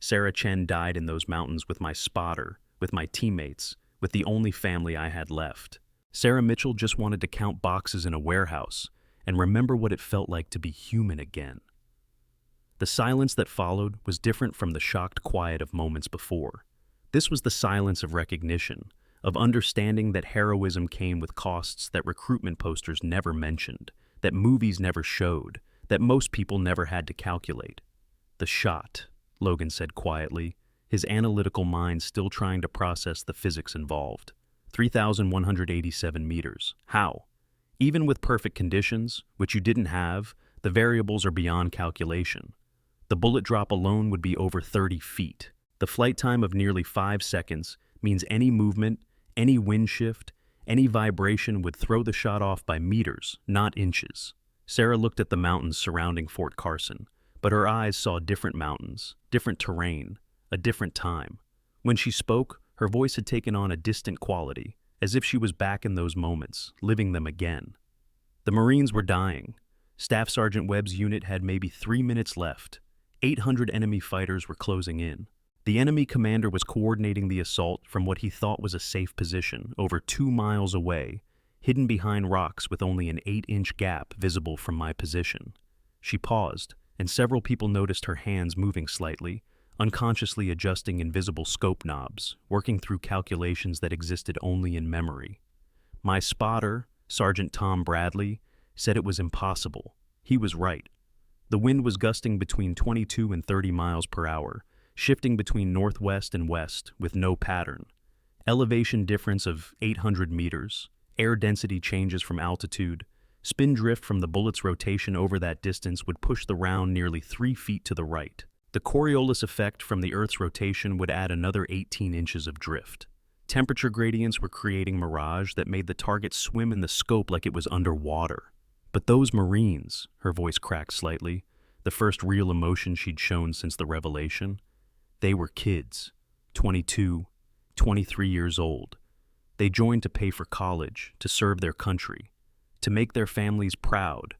Sarah Chen died in those mountains with my spotter, with my teammates, with the only family I had left. Sarah Mitchell just wanted to count boxes in a warehouse and remember what it felt like to be human again. The silence that followed was different from the shocked quiet of moments before. This was the silence of recognition, of understanding that heroism came with costs that recruitment posters never mentioned, that movies never showed, that most people never had to calculate. The shot, Logan said quietly, his analytical mind still trying to process the physics involved. 3,187 meters. How? Even with perfect conditions, which you didn't have, the variables are beyond calculation. The bullet drop alone would be over 30 feet. The flight time of nearly 5 seconds means any movement, any wind shift, any vibration would throw the shot off by meters, not inches. Sarah looked at the mountains surrounding Fort Carson, but her eyes saw different mountains, different terrain, a different time. When she spoke, her voice had taken on a distant quality, as if she was back in those moments, living them again. The Marines were dying. Staff Sergeant Webb's unit had maybe 3 minutes left. 800 enemy fighters were closing in. The enemy commander was coordinating the assault from what he thought was a safe position, over 2 miles away, hidden behind rocks with only an 8-inch gap visible from my position. She paused, and several people noticed her hands moving slightly, unconsciously adjusting invisible scope knobs, working through calculations that existed only in memory. My spotter, Sergeant Tom Bradley, said it was impossible. He was right. The wind was gusting between 22 and 30 miles per hour, shifting between northwest and west with no pattern. Elevation difference of 800 meters, air density changes from altitude, spin drift from the bullet's rotation over that distance would push the round nearly 3 feet to the right. The Coriolis effect from the Earth's rotation would add another 18 inches of drift. Temperature gradients were creating mirage that made the target swim in the scope like it was underwater. But those Marines, her voice cracked slightly, the first real emotion she'd shown since the revelation, they were kids, 22, 23 years old. They joined to pay for college, to serve their country, to make their families proud.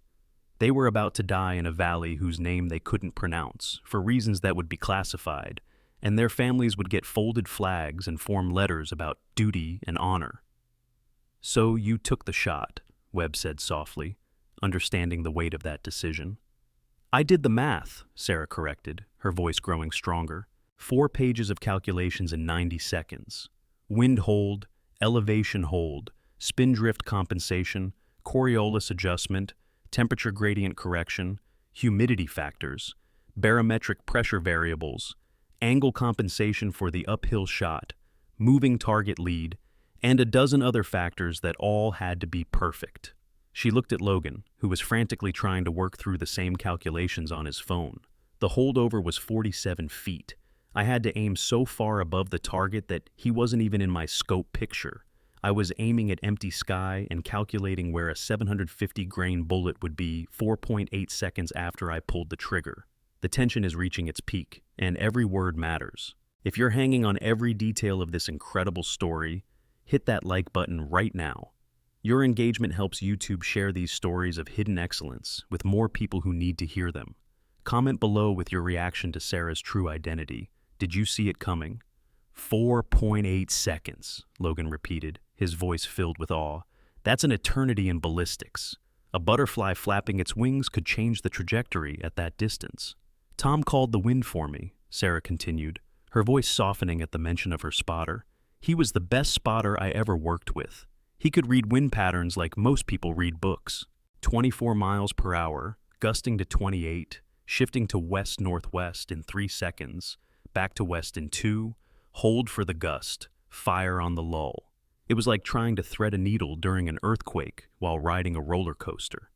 They were about to die in a valley whose name they couldn't pronounce, for reasons that would be classified, and their families would get folded flags and form letters about duty and honor. "So you took the shot," Webb said softly, understanding the weight of that decision. "I did the math," Sarah corrected, her voice growing stronger. 4 pages of calculations in 90 seconds. Wind hold, elevation hold, spin drift compensation, Coriolis adjustment, temperature gradient correction, humidity factors, barometric pressure variables, angle compensation for the uphill shot, moving target lead, and a dozen other factors that all had to be perfect. She looked at Logan, who was frantically trying to work through the same calculations on his phone. The holdover was 47 feet. I had to aim so far above the target that he wasn't even in my scope picture. I was aiming at empty sky and calculating where a 750-grain bullet would be 4.8 seconds after I pulled the trigger. The tension is reaching its peak, and every word matters. If you're hanging on every detail of this incredible story, hit that like button right now. Your engagement helps YouTube share these stories of hidden excellence with more people who need to hear them. Comment below with your reaction to Sarah's true identity. Did you see it coming? 4.8 seconds, Logan repeated, his voice filled with awe. That's an eternity in ballistics. A butterfly flapping its wings could change the trajectory at that distance. Tom called the wind for me, Sarah continued, her voice softening at the mention of her spotter. He was the best spotter I ever worked with. He could read wind patterns like most people read books. 24 miles per hour, gusting to 28, shifting to west-northwest in 3 seconds, back to west in 2, hold for the gust, fire on the lull. It was like trying to thread a needle during an earthquake while riding a roller coaster.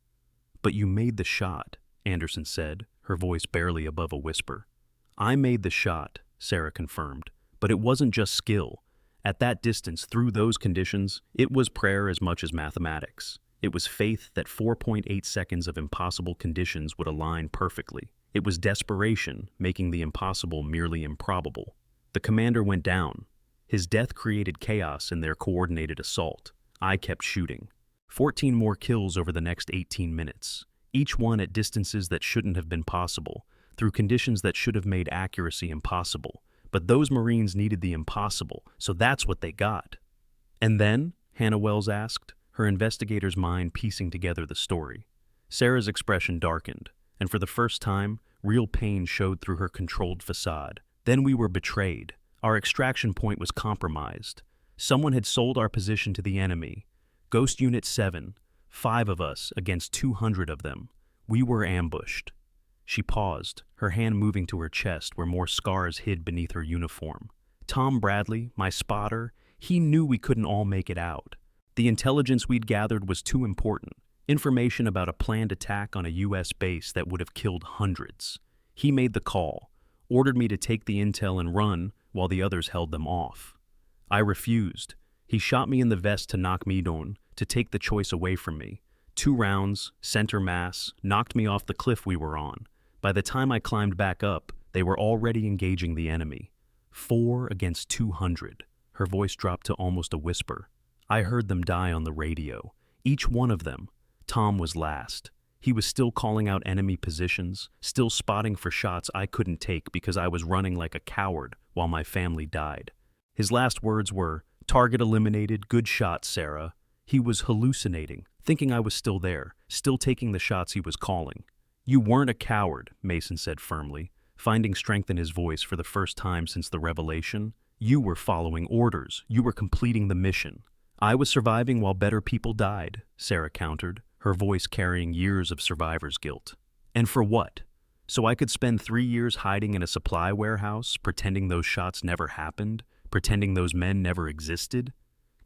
"But you made the shot," Anderson said, her voice barely above a whisper. "I made the shot," Sarah confirmed, "but it wasn't just skill. At that distance, through those conditions, it was prayer as much as mathematics. It was faith that 4.8 seconds of impossible conditions would align perfectly. It was desperation, making the impossible merely improbable. The commander went down. His death created chaos in their coordinated assault. I kept shooting. 14 more kills over the next 18 minutes, each one at distances that shouldn't have been possible, through conditions that should have made accuracy impossible. But those Marines needed the impossible, so that's what they got." "And then?" Hannah Wells asked, her investigator's mind piecing together the story. Sarah's expression darkened, and for the first time, real pain showed through her controlled facade. "Then we were betrayed. Our extraction point was compromised. Someone had sold our position to the enemy. Ghost Unit 7, 5 of us against 200 of them. We were ambushed." She paused, her hand moving to her chest where more scars hid beneath her uniform. "Tom Bradley, my spotter, he knew we couldn't all make it out. The intelligence we'd gathered was too important. Information about a planned attack on a U.S. base that would have killed hundreds. He made the call, ordered me to take the intel and run while the others held them off. I refused. He shot me in the vest to knock me down, to take the choice away from me. 2 rounds, center mass, knocked me off the cliff we were on. By the time I climbed back up, they were already engaging the enemy. 4 against 200. Her voice dropped to almost a whisper. I heard them die on the radio. Each one of them. Tom was last. He was still calling out enemy positions, still spotting for shots I couldn't take because I was running like a coward while my family died. His last words were, "Target eliminated, good shot, Sarah." He was hallucinating, thinking I was still there, still taking the shots he was calling. "You weren't a coward," Mason said firmly, finding strength in his voice for the first time since the revelation. "You were following orders. You were completing the mission." "I was surviving while better people died," Sarah countered, her voice carrying years of survivor's guilt. "And for what? So I could spend 3 years hiding in a supply warehouse, pretending those shots never happened, pretending those men never existed?"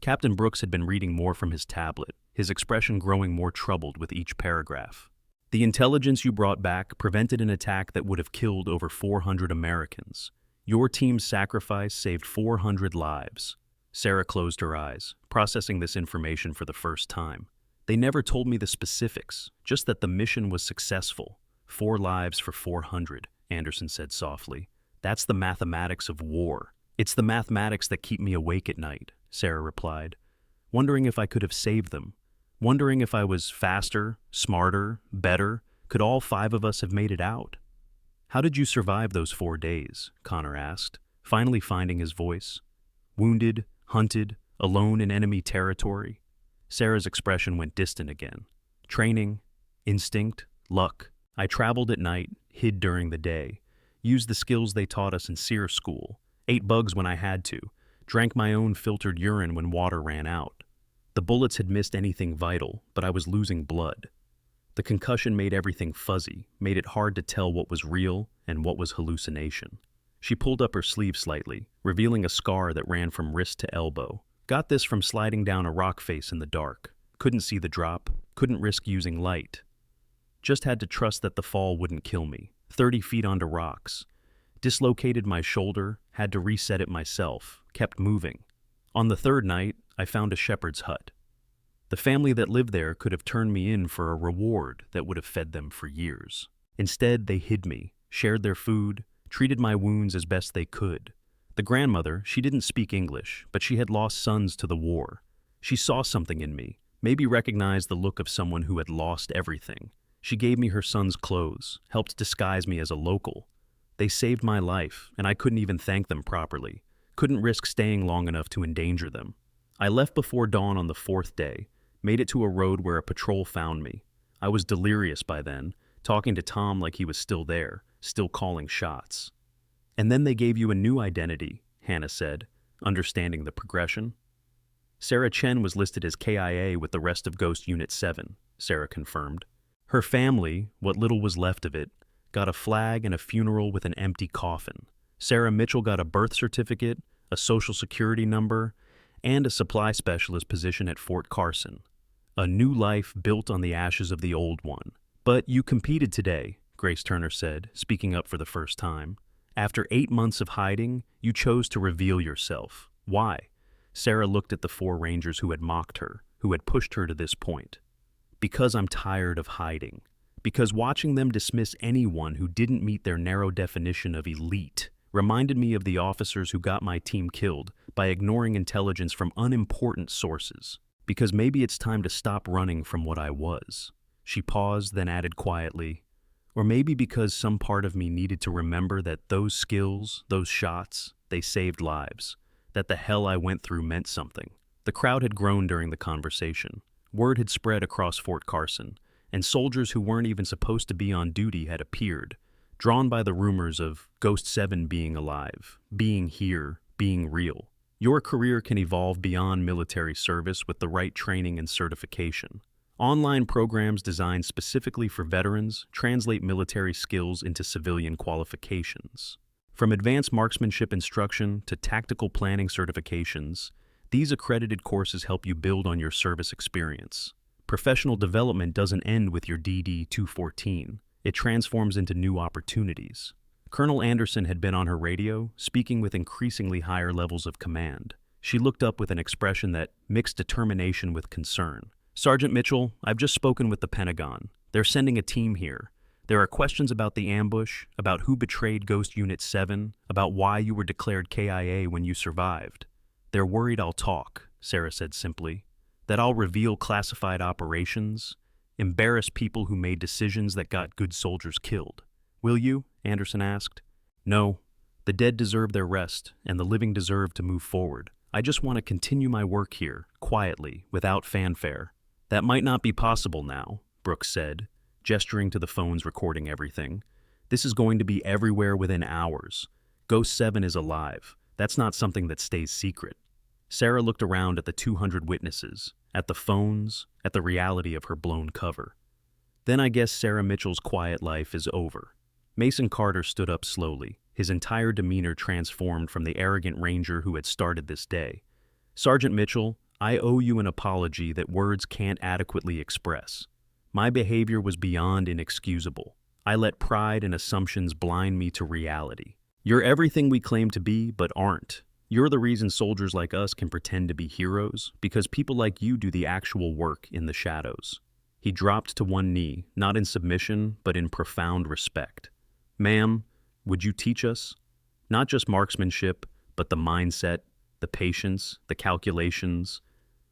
Captain Brooks had been reading more from his tablet, his expression growing more troubled with each paragraph. "The intelligence you brought back prevented an attack that would have killed over 400 Americans. Your team's sacrifice saved 400 lives." Sarah closed her eyes, processing this information for the first time. "They never told me the specifics, just that the mission was successful. 4 lives for 400, Anderson said softly. "That's the mathematics of war." "It's the mathematics that keep me awake at night," Sarah replied, wondering if I could have saved them, wondering if I was faster, smarter, better. Could all 5 of us have made it out? "How did you survive those 4 days?" Connor asked, finally finding his voice. "Wounded, hunted, alone in enemy territory?" Sarah's expression went distant again. "Training, instinct, luck. I traveled at night, hid during the day, used the skills they taught us in SEER school, ate bugs when I had to, drank my own filtered urine when water ran out. The bullets had missed anything vital, but I was losing blood. The concussion made everything fuzzy, made it hard to tell what was real and what was hallucination." She pulled up her sleeve slightly, revealing a scar that ran from wrist to elbow. "Got this from sliding down a rock face in the dark. Couldn't see the drop, couldn't risk using light. Just had to trust that the fall wouldn't kill me. 30 feet onto rocks. Dislocated my shoulder, had to reset it myself, kept moving. On the 3rd night, I found a shepherd's hut. The family that lived there could have turned me in for a reward that would have fed them for years. Instead, they hid me, shared their food, treated my wounds as best they could. The grandmother, she didn't speak English, but she had lost sons to the war. She saw something in me, maybe recognized the look of someone who had lost everything. She gave me her son's clothes, helped disguise me as a local. They saved my life, and I couldn't even thank them properly. Couldn't risk staying long enough to endanger them. I left before dawn on the 4th day, made it to a road where a patrol found me. I was delirious by then, talking to Tom like he was still there, still calling shots. "And then they gave you a new identity," Hannah said, understanding the progression. "Sarah Chen was listed as KIA with the rest of Ghost Unit 7, Sarah confirmed. Her family, what little was left of it, got a flag and a funeral with an empty coffin. Sarah Mitchell got a birth certificate, a social security number, and a supply specialist position at Fort Carson. A new life built on the ashes of the old one. But you competed today," Grace Turner said, speaking up for the first time. "After 8 months of hiding, you chose to reveal yourself. Why?" Sarah looked at the 4 Rangers who had mocked her, who had pushed her to this point. "Because I'm tired of hiding. Because watching them dismiss anyone who didn't meet their narrow definition of elite reminded me of the officers who got my team killed by ignoring intelligence from unimportant sources. Because maybe it's time to stop running from what I was." She paused, then added quietly, "Or maybe because some part of me needed to remember that those skills, those shots, they saved lives, that the hell I went through meant something." The crowd had grown during the conversation. Word had spread across Fort Carson, and soldiers who weren't even supposed to be on duty had appeared, drawn by the rumors of Ghost 7 being alive, being here, being real. Your career can evolve beyond military service with the right training and certification. Online programs designed specifically for veterans translate military skills into civilian qualifications. From advanced marksmanship instruction to tactical planning certifications, these accredited courses help you build on your service experience. Professional development doesn't end with your DD-214. It transforms into new opportunities. Colonel Anderson had been on her radio, speaking with increasingly higher levels of command. She looked up with an expression that mixed determination with concern. "Sergeant Mitchell, I've just spoken with the Pentagon. They're sending a team here. There are questions about the ambush, about who betrayed Ghost Unit 7, about why you were declared KIA when you survived. They're worried I'll talk, Sarah said simply. That I'll reveal classified operations, embarrass people who made decisions that got good soldiers killed. Will you? Anderson asked. No. The dead deserve their rest, and the living deserve to move forward. I just want to continue my work here, quietly, without fanfare. That might not be possible now, Brooks said, gesturing to the phones recording everything. This is going to be everywhere within hours. Ghost 7 is alive. That's not something that stays secret. Sarah looked around at the 200 witnesses, at the phones, at the reality of her blown cover. Then I guess Sarah Mitchell's quiet life is over. Mason Carter stood up slowly, his entire demeanor transformed from the arrogant ranger who had started this day. Sergeant Mitchell, I owe you an apology that words can't adequately express. My behavior was beyond inexcusable. I let pride and assumptions blind me to reality. You're everything we claim to be, but aren't. You're the reason soldiers like us can pretend to be heroes, because people like you do the actual work in the shadows. He dropped to one knee, not in submission, but in profound respect. Ma'am, would you teach us? Not just marksmanship, but the mindset, the patience, the calculations.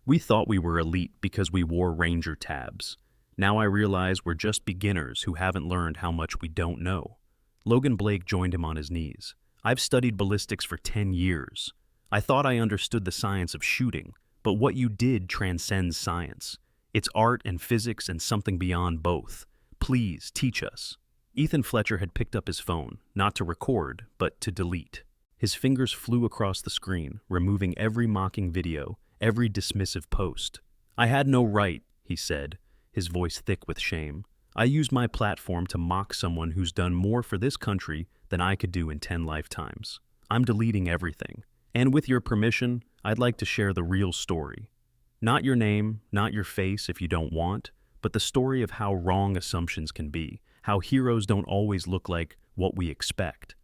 We thought we were elite because we wore Ranger tabs. Now I realize we're just beginners who haven't learned how much we don't know. Logan Blake joined him on his knees. I've studied ballistics for 10 years. I thought I understood the science of shooting, but what you did transcends science. It's art and physics and something beyond both. Please, teach us. Ethan Fletcher had picked up his phone, not to record, but to delete. His fingers flew across the screen, removing every mocking video, every dismissive post. I had no right, he said, his voice thick with shame. I used my platform to mock someone who's done more for this country than I could do in 10 lifetimes. I'm deleting everything. And with your permission, I'd like to share the real story. Not your name, not your face if you don't want, but the story of how wrong assumptions can be, how heroes don't always look like what we expect.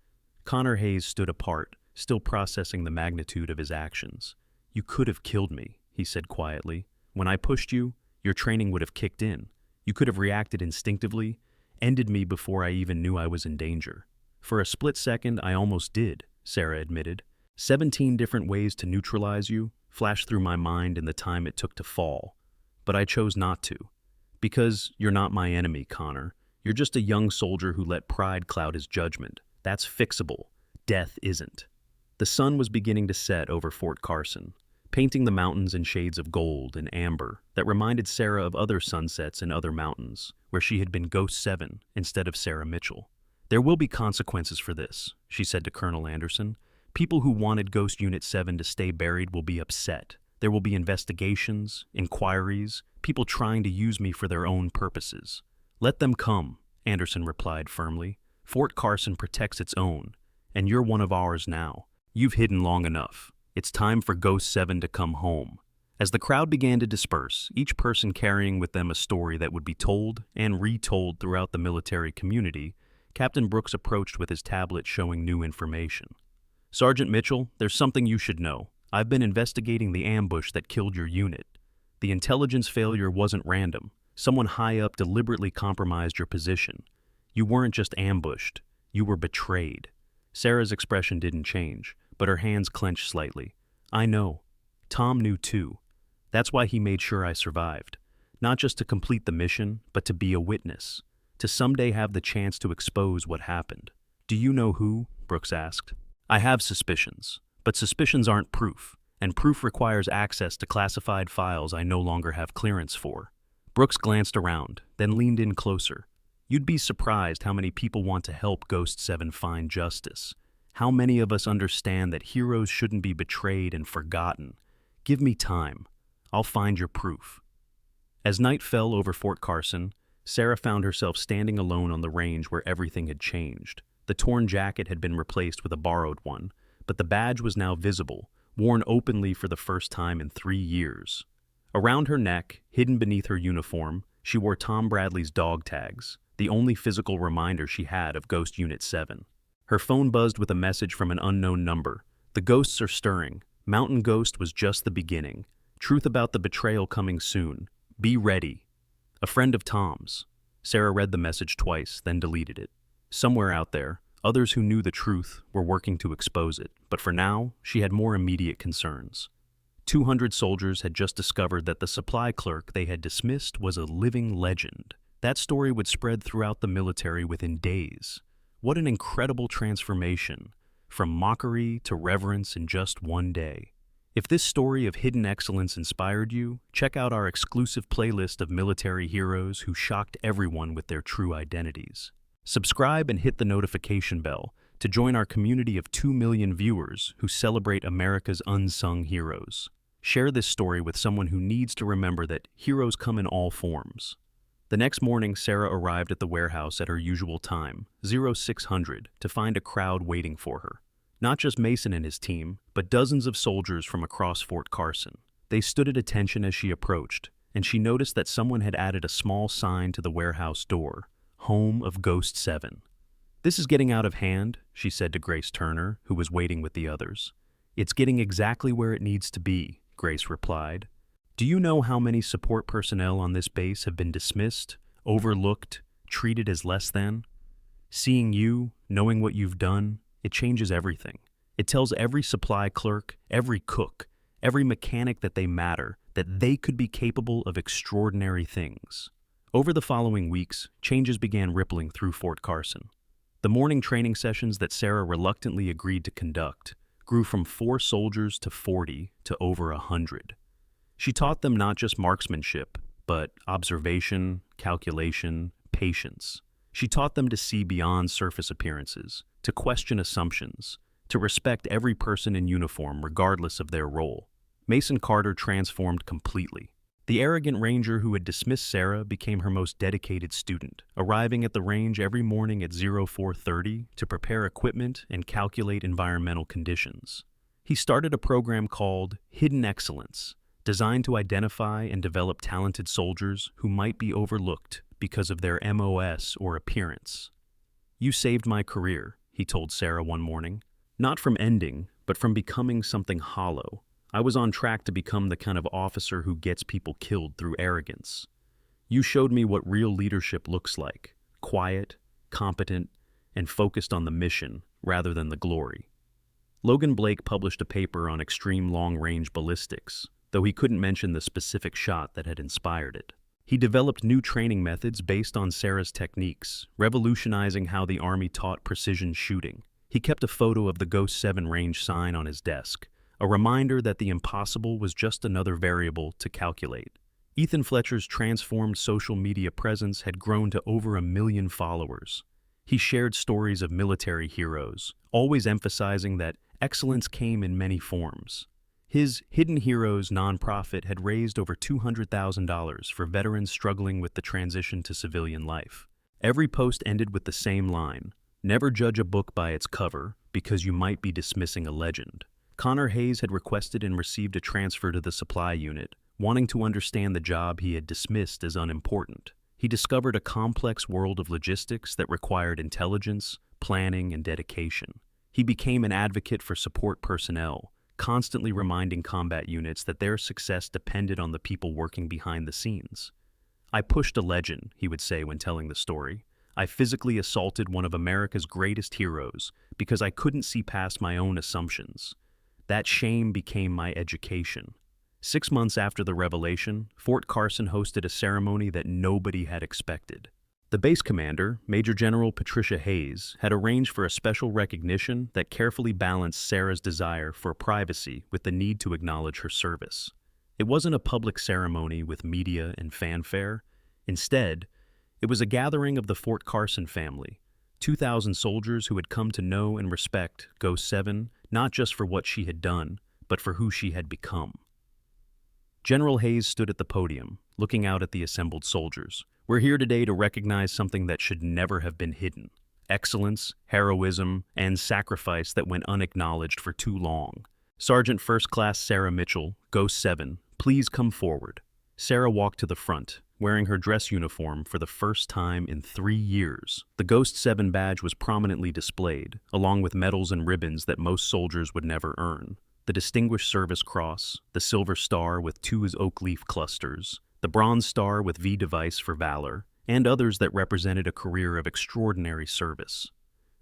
Connor Hayes stood apart, still processing the magnitude of his actions. You could have killed me, he said quietly. When I pushed you, your training would have kicked in. You could have reacted instinctively, ended me before I even knew I was in danger. For a split second, I almost did, Sarah admitted. 17 different ways to neutralize you flashed through my mind in the time it took to fall. But I chose not to. Because you're not my enemy, Connor. You're just a young soldier who let pride cloud his judgment. That's fixable. Death isn't. The sun was beginning to set over Fort Carson, painting the mountains in shades of gold and amber that reminded Sarah of other sunsets in other mountains, where she had been Ghost 7 instead of Sarah Mitchell. There will be consequences for this, she said to Colonel Anderson. People who wanted Ghost Unit 7 to stay buried will be upset. There will be investigations, inquiries, people trying to use me for their own purposes. Let them come, Anderson replied firmly. Fort Carson protects its own, and you're one of ours now. You've hidden long enough. It's time for Ghost 7 to come home. As the crowd began to disperse, each person carrying with them a story that would be told and retold throughout the military community, Captain Brooks approached with his tablet showing new information. Sergeant Mitchell, there's something you should know. I've been investigating the ambush that killed your unit. The intelligence failure wasn't random. Someone high up deliberately compromised your position. You weren't just ambushed. You were betrayed. Sarah's expression didn't change, but her hands clenched slightly. I know. Tom knew too. That's why he made sure I survived. Not just to complete the mission, but to be a witness. To someday have the chance to expose what happened. Do you know who? Brooks asked. I have suspicions, but suspicions aren't proof, and proof requires access to classified files I no longer have clearance for. Brooks glanced around, then leaned in closer. You'd be surprised how many people want to help Ghost 7 find justice. How many of us understand that heroes shouldn't be betrayed and forgotten? Give me time. I'll find your proof. As night fell over Fort Carson, Sarah found herself standing alone on the range where everything had changed. The torn jacket had been replaced with a borrowed one, but the badge was now visible, worn openly for the first time in 3 years. Around her neck, hidden beneath her uniform, she wore Tom Bradley's dog tags, the only physical reminder she had of Ghost Unit 7. Her phone buzzed with a message from an unknown number. The ghosts are stirring. Mountain Ghost was just the beginning. Truth about the betrayal coming soon. Be ready. A friend of Tom's. Sarah read the message twice, then deleted it. Somewhere out there, others who knew the truth were working to expose it, but for now, she had more immediate concerns. 200 soldiers had just discovered that the supply clerk they had dismissed was a living legend. That story would spread throughout the military within days. What an incredible transformation, from mockery to reverence in just one day. If this story of hidden excellence inspired you, check out our exclusive playlist of military heroes who shocked everyone with their true identities. Subscribe and hit the notification bell to join our community of 2 million viewers who celebrate America's unsung heroes. Share this story with someone who needs to remember that heroes come in all forms. The next morning, Sarah arrived at the warehouse at her usual time, 0600, to find a crowd waiting for her. Not just Mason and his team, but dozens of soldiers from across Fort Carson. They stood at attention as she approached, and she noticed that someone had added a small sign to the warehouse door, Home of Ghost 7. "This is getting out of hand," she said to Grace Turner, who was waiting with the others. "It's getting exactly where it needs to be," Grace replied. "Do you know how many support personnel on this base have been dismissed, overlooked, treated as less than? Seeing you, knowing what you've done, it changes everything. It tells every supply clerk, every cook, every mechanic that they matter, that they could be capable of extraordinary things." Over the following weeks, changes began rippling through Fort Carson. The morning training sessions that Sarah reluctantly agreed to conduct grew from 4 soldiers to 40 to over 100. She taught them not just marksmanship, but observation, calculation, patience. She taught them to see beyond surface appearances, to question assumptions, to respect every person in uniform regardless of their role. Mason Carter transformed completely. The arrogant ranger who had dismissed Sarah became her most dedicated student, arriving at the range every morning at 0430 to prepare equipment and calculate environmental conditions. He started a program called Hidden Excellence, designed to identify and develop talented soldiers who might be overlooked because of their MOS or appearance. "You saved my career," he told Sarah one morning. "Not from ending, but from becoming something hollow. I was on track to become the kind of officer who gets people killed through arrogance. You showed me what real leadership looks like, quiet, competent, and focused on the mission rather than the glory." Logan Blake published a paper on extreme long-range ballistics, though he couldn't mention the specific shot that had inspired it. He developed new training methods based on Sarah's techniques, revolutionizing how the Army taught precision shooting. He kept a photo of the Ghost 7 range sign on his desk, a reminder that the impossible was just another variable to calculate. Ethan Fletcher's transformed social media presence had grown to over 1 million followers. He shared stories of military heroes, always emphasizing that excellence came in many forms. His Hidden Heroes nonprofit had raised over $200,000 for veterans struggling with the transition to civilian life. Every post ended with the same line, "Never judge a book by its cover, because you might be dismissing a legend." Connor Hayes had requested and received a transfer to the supply unit, wanting to understand the job he had dismissed as unimportant. He discovered a complex world of logistics that required intelligence, planning, and dedication. He became an advocate for support personnel, constantly reminding combat units that their success depended on the people working behind the scenes. "I pushed a legend," he would say when telling the story. "I physically assaulted one of America's greatest heroes because I couldn't see past my own assumptions. That shame became my education." 6 months after the revelation, Fort Carson hosted a ceremony that nobody had expected. The base commander, Major General Patricia Hayes, had arranged for a special recognition that carefully balanced Sarah's desire for privacy with the need to acknowledge her service. It wasn't a public ceremony with media and fanfare. Instead, it was a gathering of the Fort Carson family, 2,000 soldiers who had come to know and respect Ghost 7, not just for what she had done, but for who she had become. General Hayes stood at the podium, looking out at the assembled soldiers. "We're here today to recognize something that should never have been hidden. Excellence, heroism, and sacrifice that went unacknowledged for too long. Sergeant First Class Sarah Mitchell, Ghost 7, please come forward." Sarah walked to the front, wearing her dress uniform for the first time in 3 years. The Ghost 7 badge was prominently displayed, along with medals and ribbons that most soldiers would never earn. The Distinguished Service Cross, the Silver Star with 2 oak leaf clusters, the Bronze Star with V device for valor, and others that represented a career of extraordinary service.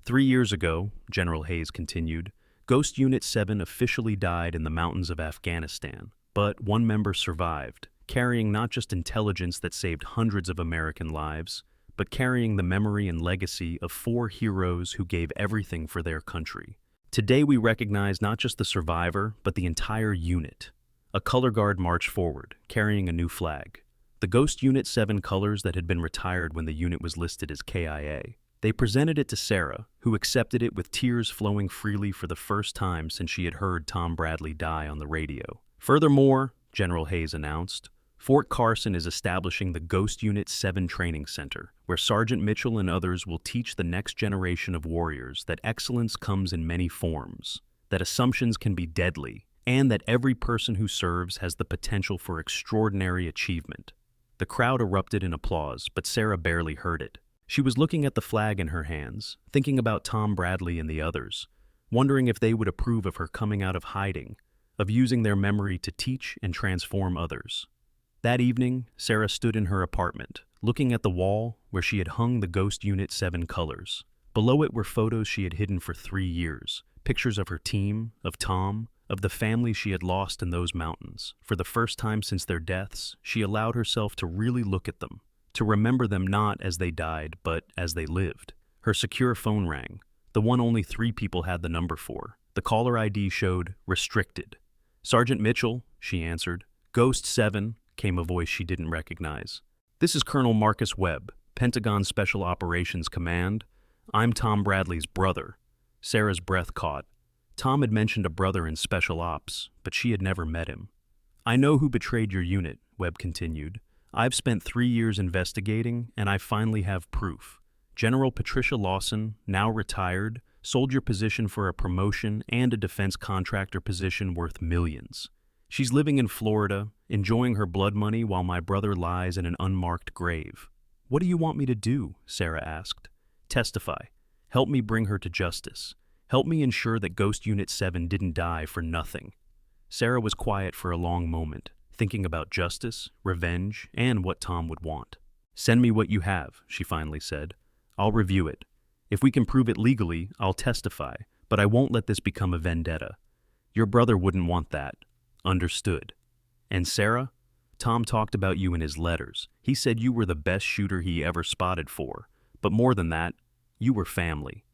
3 years ago, General Hayes continued, Ghost Unit 7 officially died in the mountains of Afghanistan, but one member survived, carrying not just intelligence that saved hundreds of American lives, but carrying the memory and legacy of 4 heroes who gave everything for their country. Today we recognize not just the survivor, but the entire unit. A color guard marched forward, carrying a new flag. The Ghost Unit 7 colors that had been retired when the unit was listed as KIA. They presented it to Sarah, who accepted it with tears flowing freely for the first time since she had heard Tom Bradley die on the radio. Furthermore, General Hayes announced, Fort Carson is establishing the Ghost Unit 7 Training Center, where Sergeant Mitchell and others will teach the next generation of warriors that excellence comes in many forms, that assumptions can be deadly, and that every person who serves has the potential for extraordinary achievement. The crowd erupted in applause, but Sarah barely heard it. She was looking at the flag in her hands, thinking about Tom Bradley and the others, wondering if they would approve of her coming out of hiding, of using their memory to teach and transform others. That evening, Sarah stood in her apartment, looking at the wall where she had hung the Ghost Unit 7 colors. Below it were photos she had hidden for 3 years, pictures of her team, of Tom, of the family she had lost in those mountains. For the first time since their deaths, she allowed herself to really look at them, to remember them not as they died, but as they lived. Her secure phone rang, the one only 3 people had the number for. The caller ID showed restricted. Sergeant Mitchell, she answered. Ghost 7, came a voice she didn't recognize. This is Colonel Marcus Webb, Pentagon Special Operations Command. I'm Tom Bradley's brother. Sarah's breath caught. Tom had mentioned a brother in Special Ops, but she had never met him. I know who betrayed your unit, Webb continued. I've spent 3 years investigating, and I finally have proof. General Patricia Lawson, now retired, sold your position for a promotion and a defense contractor position worth millions. She's living in Florida, enjoying her blood money while my brother lies in an unmarked grave. What do you want me to do? Sarah asked. Testify. Help me bring her to justice. Help me ensure that Ghost Unit 7 didn't die for nothing. Sarah was quiet for a long moment, thinking about justice, revenge, and what Tom would want. Send me what you have, she finally said. I'll review it. If we can prove it legally, I'll testify, but I won't let this become a vendetta. Your brother wouldn't want that. Understood. And Sarah? Tom talked about you in his letters. He said you were the best shooter he ever spotted for. But more than that, you were family.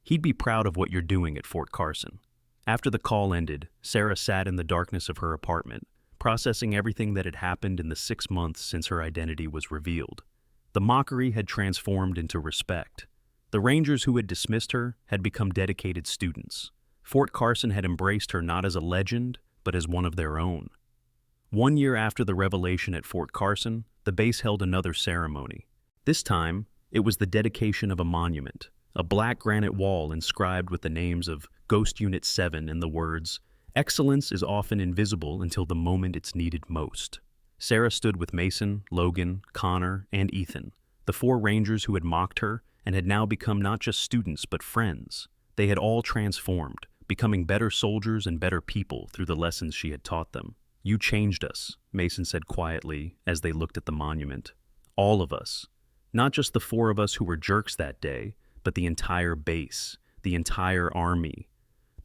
He'd be proud of what you're doing at Fort Carson. After the call ended, Sarah sat in the darkness of her apartment, processing everything that had happened in the 6 months since her identity was revealed. The mockery had transformed into respect. The Rangers who had dismissed her had become dedicated students. Fort Carson had embraced her not as a legend, but as one of their own. 1 year after the revelation at Fort Carson, the base held another ceremony. This time, it was the dedication of a monument, a black granite wall inscribed with the names of Ghost Unit 7 and the words, Excellence is often invisible until the moment it's needed most. Sarah stood with Mason, Logan, Connor, and Ethan, the 4 Rangers who had mocked her and had now become not just students but friends. They had all transformed, becoming better soldiers and better people through the lessons she had taught them. You changed us, Mason said quietly as they looked at the monument. All of us. Not just the 4 of us who were jerks that day, but the entire base, the entire army.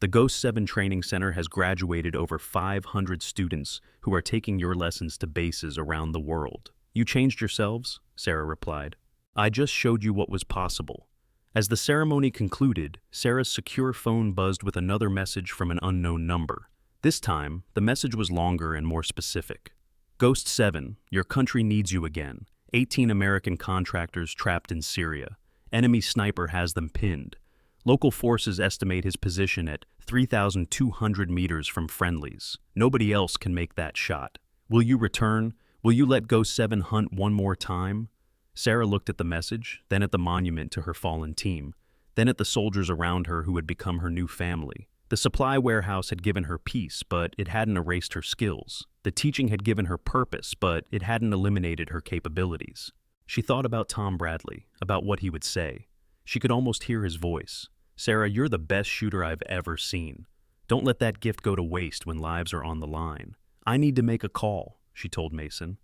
The Ghost 7 Training Center has graduated over 500 students who are taking your lessons to bases around the world. You changed yourselves, Sarah replied. I just showed you what was possible. As the ceremony concluded, Sarah's secure phone buzzed with another message from an unknown number. This time, the message was longer and more specific. Ghost 7, your country needs you again. 18 American contractors trapped in Syria. Enemy sniper has them pinned. Local forces estimate his position at 3,200 meters from friendlies. Nobody else can make that shot. Will you return? Will you let Ghost 7 hunt one more time? Sarah looked at the message, then at the monument to her fallen team, then at the soldiers around her who had become her new family. The supply warehouse had given her peace, but it hadn't erased her skills. The teaching had given her purpose, but it hadn't eliminated her capabilities. She thought about Tom Bradley, about what he would say. She could almost hear his voice. Sarah, you're the best shooter I've ever seen. Don't let that gift go to waste when lives are on the line. I need to make a call, she told Mason.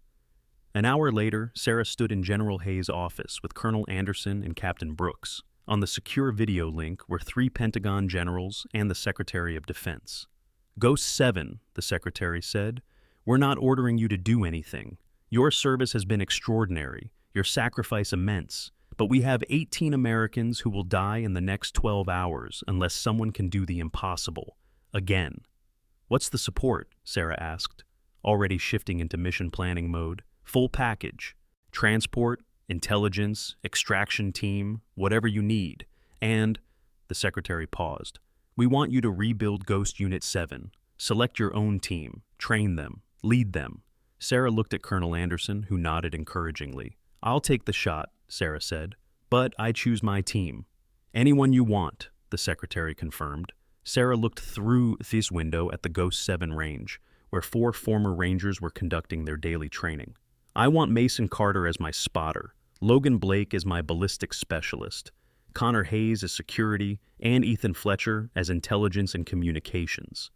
An hour later, Sarah stood in General Hayes' office with Colonel Anderson and Captain Brooks. On the secure video link were 3 Pentagon generals and the Secretary of Defense. "Ghost 7, the Secretary said. "We're not ordering you to do anything. Your service has been extraordinary, your sacrifice immense, but we have 18 Americans who will die in the next 12 hours unless someone can do the impossible. Again." "What's the support?" Sarah asked, already shifting into mission planning mode. "Full package. Transport, intelligence, extraction team, whatever you need. And," the Secretary paused, "we want you to rebuild Ghost Unit 7. Select your own team, train them, lead them." Sarah looked at Colonel Anderson, who nodded encouragingly. "I'll take the shot," Sarah said, "but I choose my team." "Anyone you want," the Secretary confirmed. Sarah looked through this window at the Ghost 7 range, where 4 former Rangers were conducting their daily training. "I want Mason Carter as my spotter, Logan Blake as my ballistics specialist, Connor Hayes as security, and Ethan Fletcher as intelligence and communications."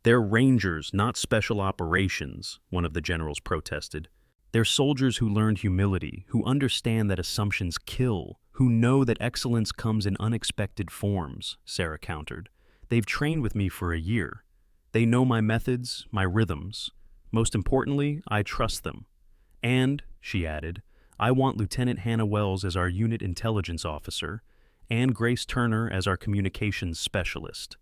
"They're Rangers, not special operations," one of the generals protested. "They're soldiers who learned humility, who understand that assumptions kill, who know that excellence comes in unexpected forms," Sarah countered. "They've trained with me for a year. They know my methods, my rhythms. Most importantly, I trust them. And," she added, "I want Lieutenant Hannah Wells as our unit intelligence officer and Grace Turner as our communications specialist.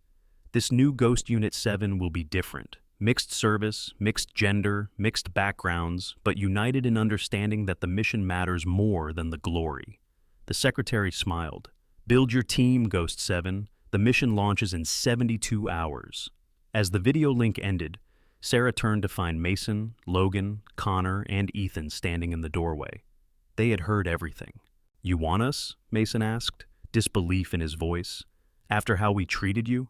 This new Ghost Unit 7 will be different. Mixed service, mixed gender, mixed backgrounds, but united in understanding that the mission matters more than the glory." The Secretary smiled. "Build your team, Ghost 7. The mission launches in 72 hours. As the video link ended, Sarah turned to find Mason, Logan, Connor, and Ethan standing in the doorway. They had heard everything. "You want us?" Mason asked, disbelief in his voice. "After how we treated you?"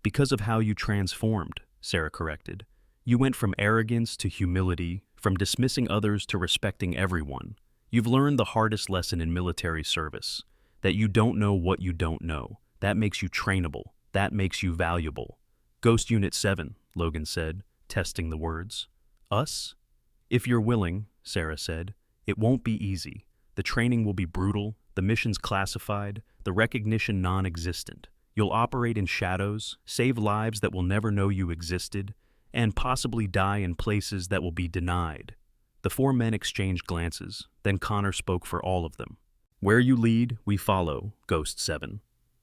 "Because of how you transformed," Sarah corrected. "You went from arrogance to humility, from dismissing others to respecting everyone. You've learned the hardest lesson in military service, that you don't know what you don't know. That makes you trainable. That makes you valuable." "Ghost Unit 7, Logan said, testing the words. "Us?" "If you're willing," Sarah said. "It won't be easy. The training will be brutal, the missions classified, the recognition non-existent. You'll operate in shadows, save lives that will never know you existed, and possibly die in places that will be denied." The 4 men exchanged glances, then Connor spoke for all of them. "Where you lead, we follow, Ghost 7.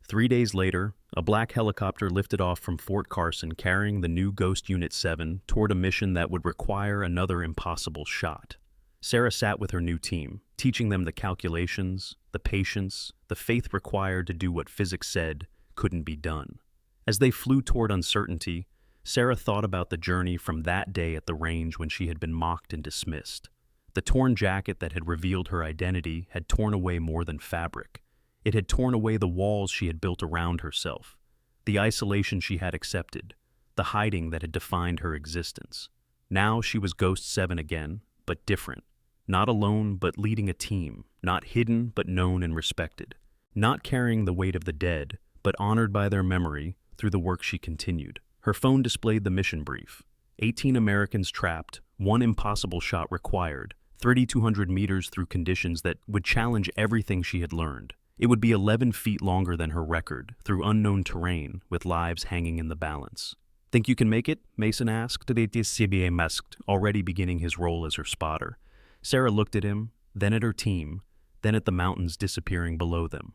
3 days later, a black helicopter lifted off from Fort Carson carrying the new Ghost Unit 7 toward a mission that would require another impossible shot. Sarah sat with her new team, teaching them the calculations, the patience, the faith required to do what physics said couldn't be done. As they flew toward uncertainty, Sarah thought about the journey from that day at the range when she had been mocked and dismissed. The torn jacket that had revealed her identity had torn away more than fabric. It had torn away the walls she had built around herself, the isolation she had accepted, the hiding that had defined her existence. Now she was Ghost 7 again, but different. Not alone, but leading a team. Not hidden, but known and respected. Not carrying the weight of the dead, but honored by their memory through the work she continued. Her phone displayed the mission brief. 18 Americans trapped, 1 impossible shot required, 3,200 meters through conditions that would challenge everything she had learned. It would be 11 feet longer than her record, through unknown terrain, with lives hanging in the balance. "Think you can make it?" Mason asked, already beginning his role as her spotter. Sarah looked at him, then at her team, then at the mountains disappearing below them.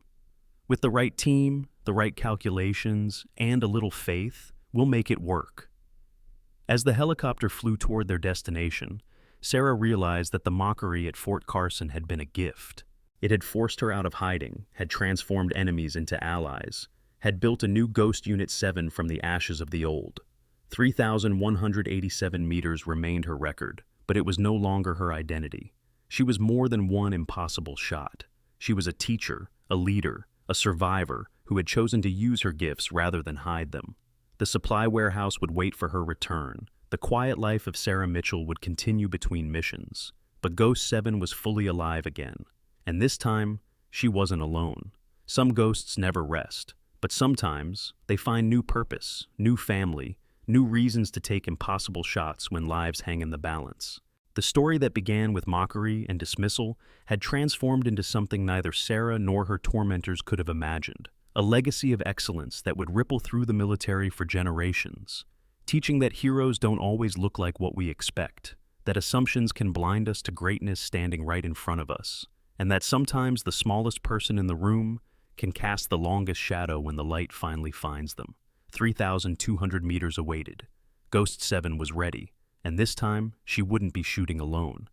"With the right team, the right calculations, and a little faith, we'll make it work." As the helicopter flew toward their destination, Sarah realized that the mockery at Fort Carson had been a gift. It had forced her out of hiding, had transformed enemies into allies, had built a new Ghost Unit 7 from the ashes of the old. 3,187 meters remained her record, but it was no longer her identity. She was more than 1 impossible shot. She was a teacher, a leader, a survivor who had chosen to use her gifts rather than hide them. The supply warehouse would wait for her return. The quiet life of Sarah Mitchell would continue between missions. But Ghost 7 was fully alive again. And this time, she wasn't alone. Some ghosts never rest, but sometimes they find new purpose, new family, new reasons to take impossible shots when lives hang in the balance. The story that began with mockery and dismissal had transformed into something neither Sarah nor her tormentors could have imagined. A legacy of excellence that would ripple through the military for generations, teaching that heroes don't always look like what we expect, that assumptions can blind us to greatness standing right in front of us, and that sometimes the smallest person in the room can cast the longest shadow when the light finally finds them. 3,200 meters awaited. Ghost 7 was ready, and this time she wouldn't be shooting alone.